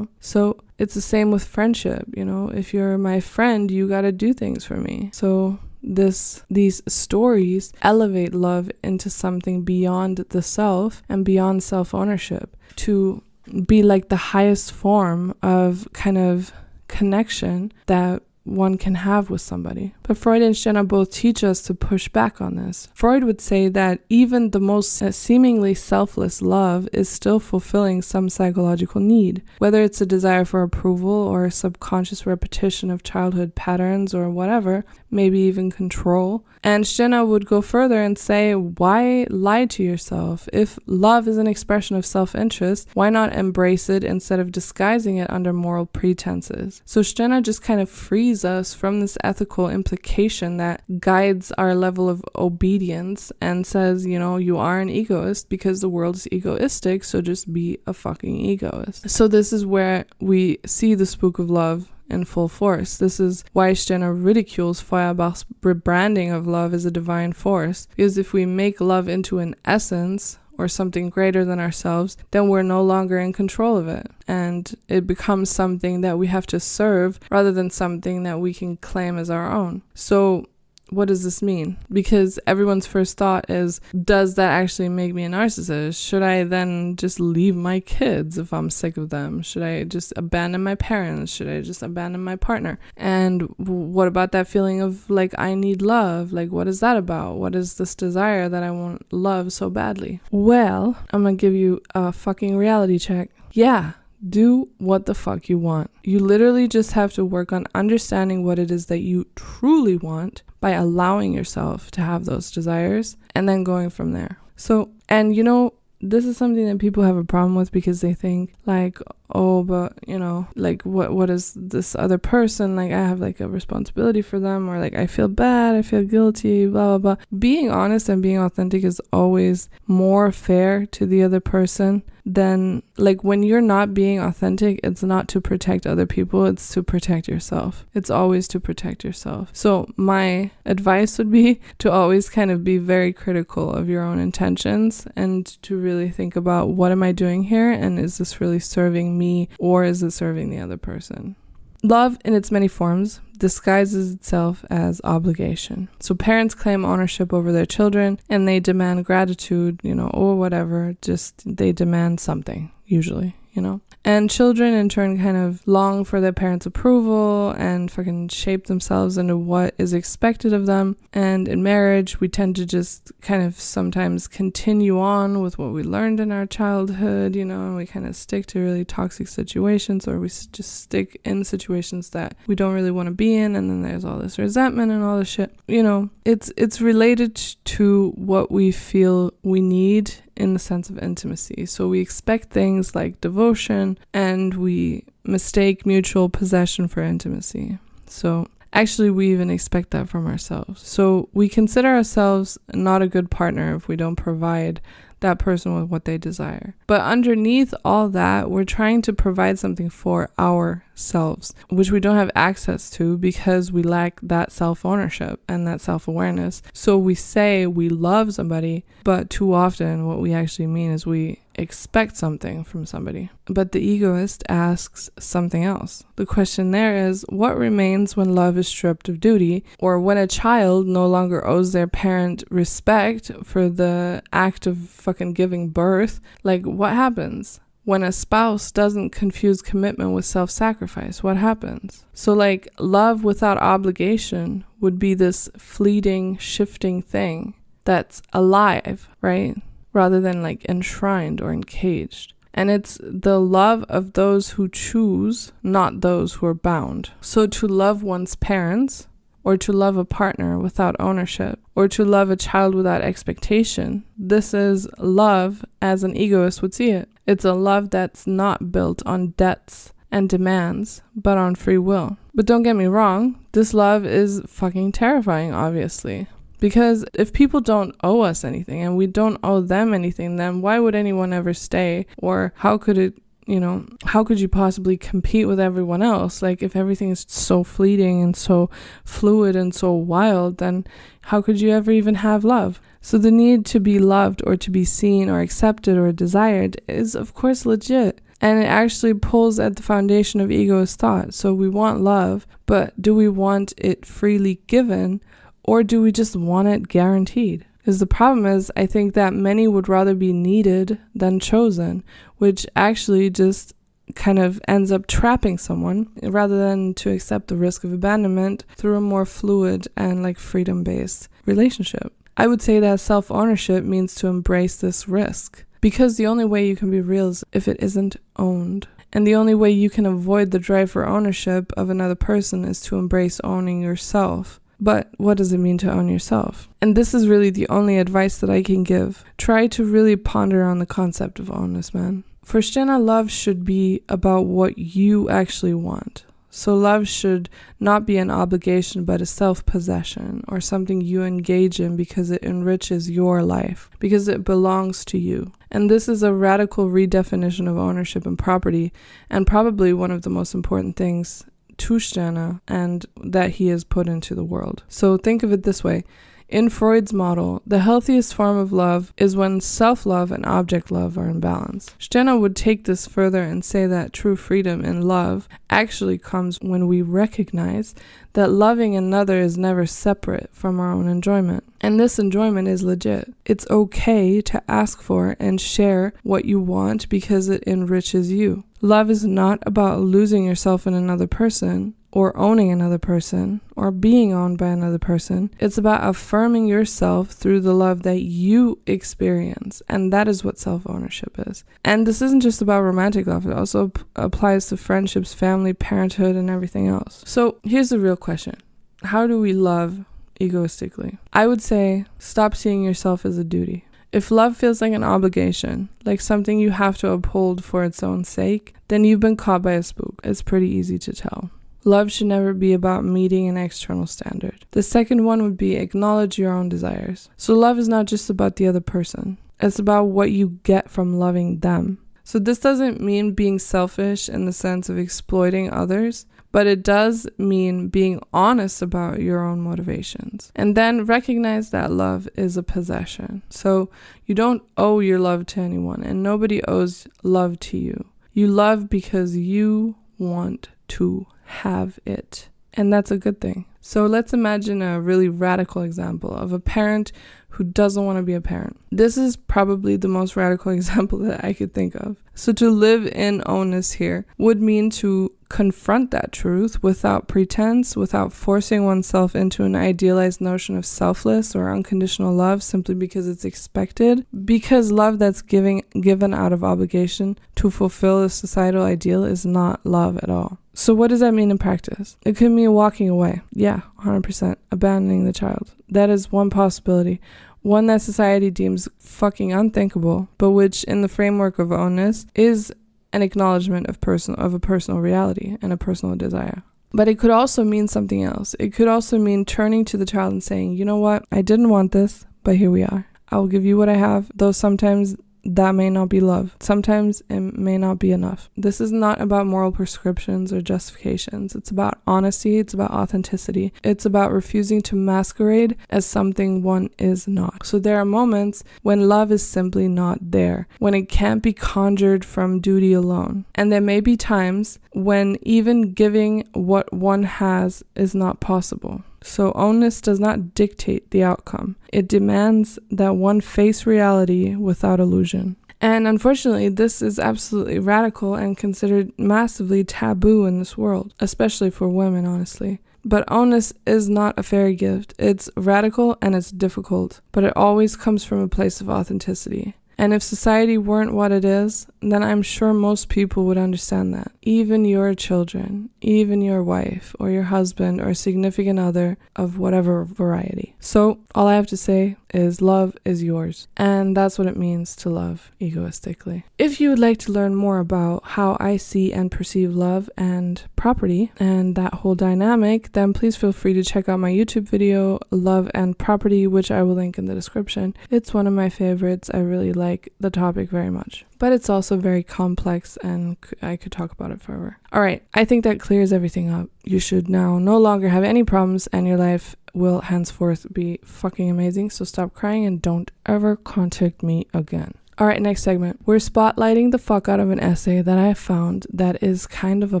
So it's the same with friendship, If you're my friend, you got to do things for me. So these stories elevate love into something beyond the self and beyond self-ownership, to be like the highest form of kind of connection that one can have with somebody. But Freud and Stirner both teach us to push back on this. Freud would say that even the most seemingly selfless love is still fulfilling some psychological need, whether it's a desire for approval or a subconscious repetition of childhood patterns or whatever, maybe even control. And Stirner would go further and say, why lie to yourself? If love is an expression of self-interest, why not embrace it instead of disguising it under moral pretenses? So Stirner just kind of frees us from this ethical implication that guides our level of obedience and says, you are an egoist because the world is egoistic, so just be a fucking egoist. So this is where we see the spook of love in full force. This is why Stirner ridicules Feuerbach's rebranding of love as a divine force, because if we make love into an essence or something greater than ourselves, then we're no longer in control of it, and it becomes something that we have to serve rather than something that we can claim as our own. So what does this mean? Because everyone's first thought is, does that actually make me a narcissist? Should I then just leave my kids if I'm sick of them? Should I just abandon my parents? Should I just abandon my partner? And what about that feeling of like, I need love? Like, what is that about? What is this desire that I want love so badly? Well, I'm gonna give you a fucking reality check. Yeah. Do what the fuck you want. You literally just have to work on understanding what it is that you truly want by allowing yourself to have those desires and then going from there. So, and you know, this is something that people have a problem with because they think like, oh, but you know, like what is this other person? Like I have like a responsibility for them, or like I feel bad, I feel guilty, blah, blah, blah. Being honest and being authentic is always more fair to the other person than like when you're not being authentic, it's not to protect other people, it's to protect yourself. It's always to protect yourself. So my advice would be to always kind of be very critical of your own intentions and to really think about, what am I doing here? And is this really serving me, or is it serving the other person? Love in its many forms disguises itself as obligation. So parents claim ownership over their children and they demand gratitude, you know, or whatever, just they demand something, usually, you know. And children in turn kind of long for their parents' approval and fucking shape themselves into what is expected of them. And in marriage, we tend to just kind of sometimes continue on with what we learned in our childhood, you know, and we kind of stick to really toxic situations, or we just stick in situations that we don't really want to be in. And then there's all this resentment and all this shit. You know, it's related to what we feel we need in the sense of intimacy. So we expect things like devotion and we mistake mutual possession for intimacy. So actually we even expect that from ourselves. So we consider ourselves not a good partner if we don't provide that person with what they desire. But underneath all that, we're trying to provide something for ourselves, which we don't have access to because we lack that self-ownership and that self-awareness. So we say we love somebody, but too often what we actually mean is we expect something from somebody. But the egoist asks something else. The question there is, what remains when love is stripped of duty, or when a child no longer owes their parent respect for the act of fucking giving birth? Like, what happens? When a spouse doesn't confuse commitment with self-sacrifice, what happens? So like, love without obligation would be this fleeting, shifting thing that's alive, right? Rather than like enshrined or encaged. And it's the love of those who choose, not those who are bound. So to love one's parents, or to love a partner without ownership, or to love a child without expectation, this is love as an egoist would see it. It's a love that's not built on debts and demands, but on free will. But don't get me wrong, this love is fucking terrifying, obviously. Because if people don't owe us anything and we don't owe them anything, then why would anyone ever stay? Or how could it, you know, how could you possibly compete with everyone else? Like, if everything is so fleeting and so fluid and so wild, then how could you ever even have love? So the need to be loved or to be seen or accepted or desired is of course legit. And it actually pulls at the foundation of egoist thought. So we want love, but do we want it freely given? Or do we just want it guaranteed? Because the problem is, I think that many would rather be needed than chosen, which actually just kind of ends up trapping someone rather than to accept the risk of abandonment through a more fluid and like freedom-based relationship. I would say that self-ownership means to embrace this risk, because the only way you can be real is if it isn't owned. And the only way you can avoid the drive for ownership of another person is to embrace owning yourself. But what does it mean to own yourself? And this is really the only advice that I can give. Try to really ponder on the concept of ownness, man. For Stirner, love should be about what you actually want. So love should not be an obligation, but a self-possession, or something you engage in because it enriches your life, because it belongs to you. And this is a radical redefinition of ownership and property, and probably one of the most important things to Stirner and that he has put into the world. So think of it this way. In Freud's model, the healthiest form of love is when self-love and object love are in balance. Stirner would take this further and say that true freedom in love actually comes when we recognize that loving another is never separate from our own enjoyment. And this enjoyment is legit. It's okay to ask for and share what you want because it enriches you. Love is not about losing yourself in another person, or owning another person, or being owned by another person. It's about affirming yourself through the love that you experience, and that is what self-ownership is. And this isn't just about romantic love, it also applies to friendships, family, parenthood, and everything else. So here's the real question. How do we love egoistically? I would say stop seeing yourself as a duty. If love feels like an obligation, like something you have to uphold for its own sake, then you've been caught by a spook. It's pretty easy to tell. Love should never be about meeting an external standard. The second one would be acknowledge your own desires. So love is not just about the other person. It's about what you get from loving them. So this doesn't mean being selfish in the sense of exploiting others, but it does mean being honest about your own motivations. And then recognize that love is a possession. So you don't owe your love to anyone, and nobody owes love to you. You love because you want to have it. And that's a good thing. So let's imagine a really radical example of a parent who doesn't want to be a parent. This is probably the most radical example that I could think of. So to live in ownness here would mean to confront that truth without pretense, without forcing oneself into an idealized notion of selfless or unconditional love simply because it's expected, because love that's given out of obligation to fulfill a societal ideal is not love at all. So what does that mean in practice? It could mean walking away. Yeah, 100%. Abandoning the child. That is one possibility. One that society deems fucking unthinkable, but which in the framework of ownness is an acknowledgement of a personal reality and a personal desire. But it could also mean something else. It could also mean turning to the child and saying, you know what, I didn't want this, but here we are. I will give you what I have, though sometimes that may not be love. Sometimes it may not be enough. This is not about moral prescriptions or justifications. It's about honesty. It's about authenticity. It's about refusing to masquerade as something one is not. So there are moments when love is simply not there, when it can't be conjured from duty alone. And there may be times when even giving what one has is not possible. So ownness does not dictate the outcome. It demands that one face reality without illusion. And unfortunately, this is absolutely radical and considered massively taboo in this world, especially for women, honestly. But ownness is not a fairy gift. It's radical and it's difficult, but it always comes from a place of authenticity. And if society weren't what it is, then I'm sure most people would understand that. Even your children, even your wife or your husband or significant other of whatever variety. So all I have to say is love is yours. And that's what it means to love egoistically. If you would like to learn more about how I see and perceive love and property and that whole dynamic, then please feel free to check out my YouTube video, Love and Property, which I will link in the description. It's one of my favorites. I really like the topic very much. But it's also very complex and I could talk about it forever. All right, I think that clears everything up. You should now no longer have any problems and your life will henceforth be fucking amazing. So stop crying and don't ever contact me again. All right, next segment. We're spotlighting the fuck out of an essay that I found that is kind of a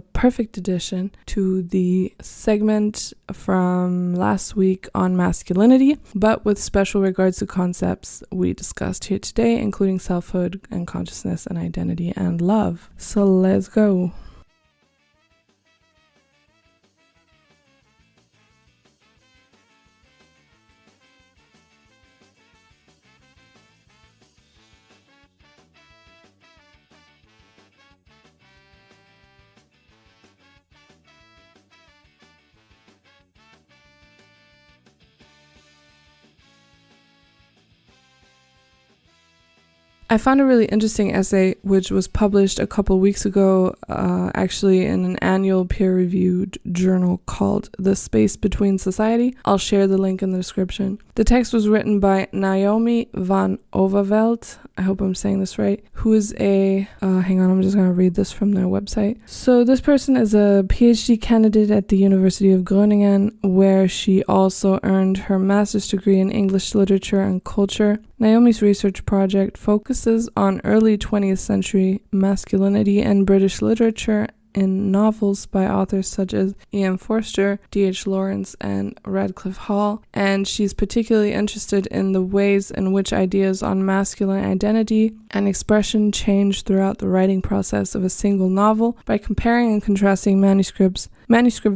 perfect addition to the segment from last week on masculinity, but with special regards to concepts we discussed here today, including selfhood and consciousness and identity and love. So let's go. I found a really interesting essay which was published a couple weeks ago, actually in an annual peer-reviewed journal called The Space Between Society. I'll share the link in the description. The text was written by Naomi van Overveld, I hope I'm saying this right, who is hang on, I'm just going to read this from their website. So this person is a PhD candidate at the University of Groningen, where she also earned her master's degree in English literature and culture. Naomi's research project focuses on early 20th century masculinity in British literature in novels by authors such as Forster, D.H. Lawrence, and Radcliffe Hall, and she's particularly interested in the ways in which ideas on masculine identity and expression change throughout the writing process of a single novel by comparing and contrasting manuscript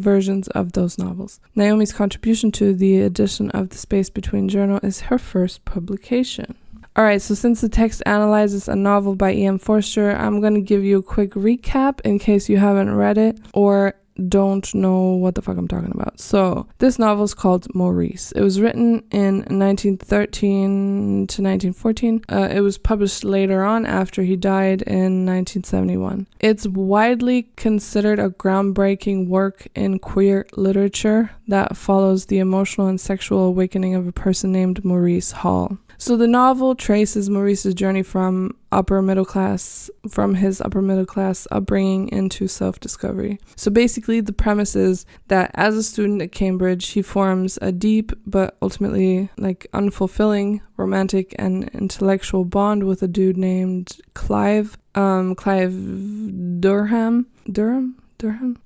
versions of those novels. Naomi's contribution to the edition of The Space Between journal is her first publication. Alright, so since the text analyzes a novel by E.M. Forster, I'm going to give you a quick recap in case you haven't read it or don't know what the fuck I'm talking about. So, this novel is called Maurice. It was written in 1913 to 1914. It was published later on after he died in 1971. It's widely considered a groundbreaking work in queer literature that follows the emotional and sexual awakening of a person named Maurice Hall. So the novel traces Maurice's journey from his upper middle class upbringing into self-discovery. So basically the premise is that as a student at Cambridge, he forms a deep but ultimately unfulfilling romantic and intellectual bond with a dude named Clive Durham,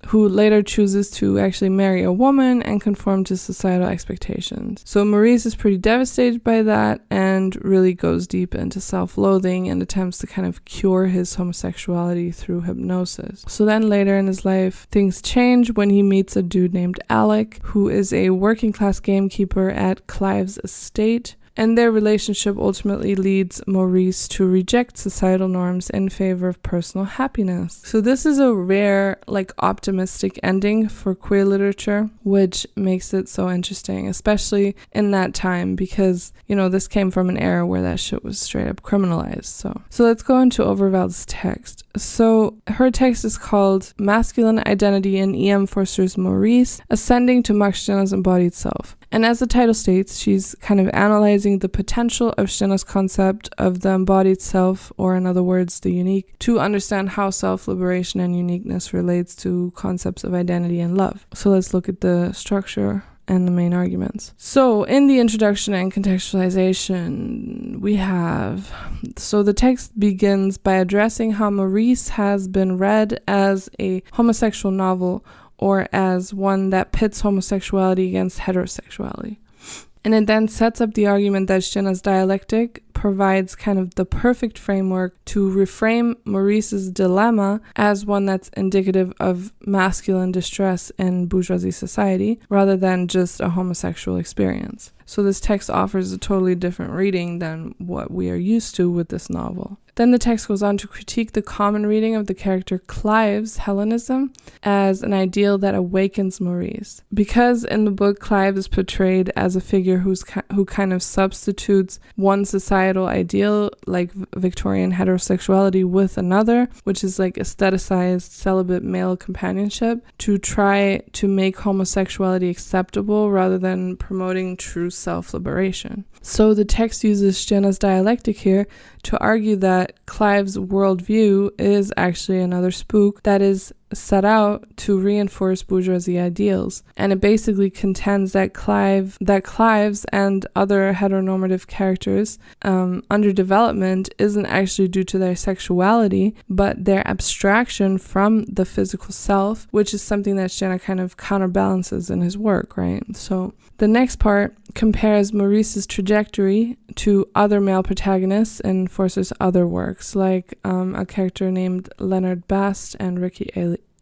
who later chooses to actually marry a woman and conform to societal expectations. So Maurice is pretty devastated by that and really goes deep into self-loathing and attempts to kind of cure his homosexuality through hypnosis. So then later in his life, things change when he meets a dude named Alec, who is a working class gamekeeper at Clive's estate. And their relationship ultimately leads Maurice to reject societal norms in favor of personal happiness. So this is a rare, optimistic ending for queer literature, which makes it so interesting, especially in that time because, this came from an era where that shit was straight up criminalized. So let's go into Overveld's text. So her text is called Masculine Identity in E.M. Forster's Maurice, Ascending to Max Stirner's Embodied Self. And as the title states, she's kind of analyzing the potential of Stirner's concept of the embodied self, or in other words, the unique, to understand how self-liberation and uniqueness relates to concepts of identity and love. So let's look at the structure and the main arguments. So in the introduction and contextualization, the text begins by addressing how Maurice has been read as a homosexual novel, or as one that pits homosexuality against heterosexuality. And it then sets up the argument that Stirner's dialectic provides kind of the perfect framework to reframe Maurice's dilemma as one that's indicative of masculine distress in bourgeoisie society, rather than just a homosexual experience. So this text offers a totally different reading than what we are used to with this novel. Then the text goes on to critique the common reading of the character Clive's Hellenism as an ideal that awakens Maurice. Because in the book, Clive is portrayed as a figure who kind of substitutes one societal ideal, like Victorian heterosexuality, with another, which is aestheticized celibate male companionship, to try to make homosexuality acceptable rather than promoting true self-liberation. So the text uses Stirner's dialectic here to argue that Clive's worldview is actually another spook that is set out to reinforce bourgeoisie ideals. And it basically contends that Clive's and other heteronormative characters' underdevelopment isn't actually due to their sexuality, but their abstraction from the physical self, which is something that Stirner kind of counterbalances in his work, right? So the next part compares Maurice's trajectory to other male protagonists in Forster's other works, like a character named Leonard Bast and Ricky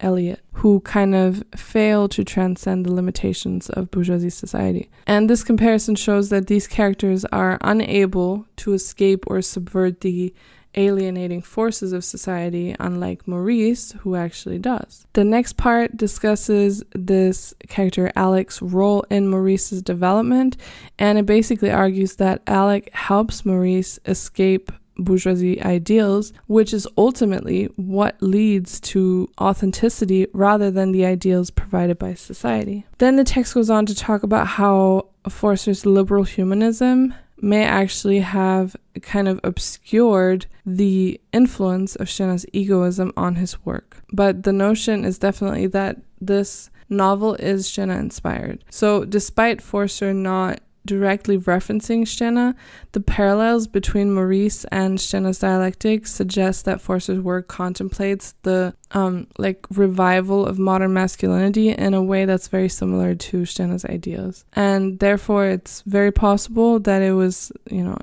Elliott, who kind of fail to transcend the limitations of bourgeoisie society. And this comparison shows that these characters are unable to escape or subvert the alienating forces of society, unlike Maurice, who actually does. The next part discusses this character Alec's role in Maurice's development, and it basically argues that Alec helps Maurice escape bourgeoisie ideals, which is ultimately what leads to authenticity rather than the ideals provided by society. Then the text goes on to talk about how Forster's liberal humanism may actually have kind of obscured the influence of Stirner's egoism on his work. But the notion is definitely that this novel is Stirner inspired. So despite Forster not directly referencing Stirner, the parallels between Maurice and Stirner's dialectic suggest that Forster's work contemplates the revival of modern masculinity in a way that's very similar to Stirner's ideas. And therefore it's very possible that it was,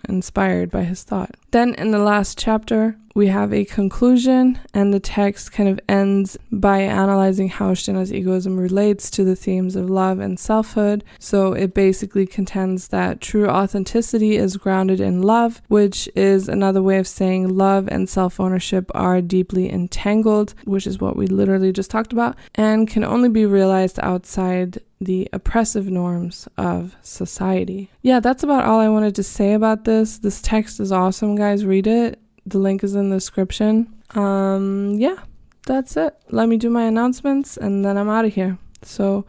inspired by his thought. Then in the last chapter, we have a conclusion, and the text kind of ends by analyzing how Stirner's egoism relates to the themes of love and selfhood. So it basically contends that true authenticity is grounded in love, which is another way of saying love and self-ownership are deeply entangled, which is what we literally just talked about, and can only be realized outside the oppressive norms of society. Yeah, that's about all I wanted to say about this. This text is awesome, guys. Read it. The link is in the description. Yeah, that's it. Let me do my announcements and then I'm out of here. So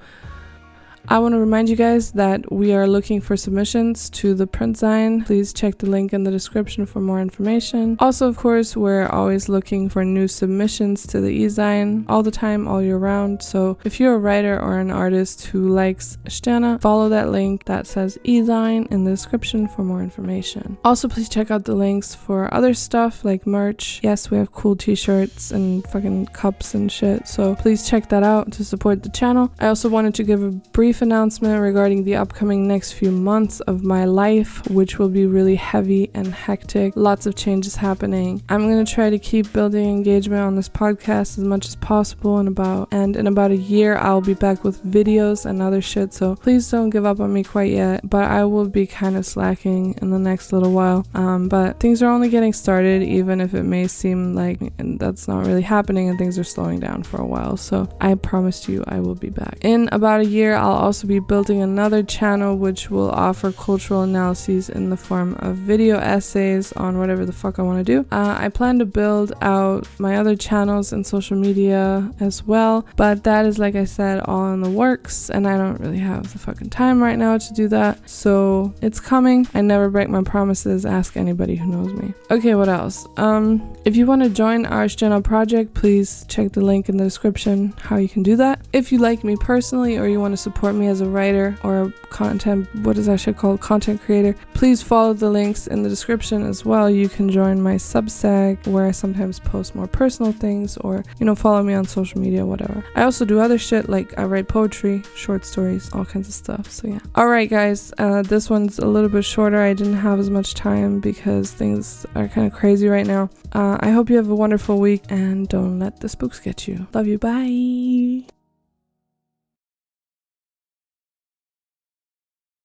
I want to remind you guys that we are looking for submissions to the print sign. Please check the link in the description for more information. Also, of course, we're always looking for new submissions to the e-zine all the time, all year round. So if you're a writer or an artist who likes Stirner, follow that link that says e-zine in the description for more information. Also, please check out the links for other stuff like merch. Yes, we have cool t-shirts and fucking cups and shit. So please check that out to support the channel. I also wanted to give a brief announcement regarding the upcoming next few months of my life, which will be really heavy and hectic. Lots of changes happening. I'm going to try to keep building engagement on this podcast as much as possible, and in about a year I'll be back with videos and other shit, so please don't give up on me quite yet, but I will be kind of slacking in the next little while. But things are only getting started, even if it may seem like that's not really happening and things are slowing down for a while. So I promised you I will be back. In about a year I'll also be building another channel which will offer cultural analyses in the form of video essays on whatever the fuck I want to do. I plan to build out my other channels and social media as well, but that is, like I said, all in the works, and I don't really have the fucking time right now to do that, so it's coming. I never break my promises. Ask anybody who knows me. Okay, what else? If you want to join our Stirner project, please check the link in the description how you can do that. If you like me personally or you want to support me as a writer or a content creator, please follow the links in the description as well. You can join my Substack where I sometimes post more personal things, or follow me on social media, whatever. I also do other shit, like I write poetry, short stories, all kinds of stuff. So yeah. Alright guys, this one's a little bit shorter. I didn't have as much time because things are kind of crazy right now. I hope you have a wonderful week and don't let the spooks get you. Love you, bye.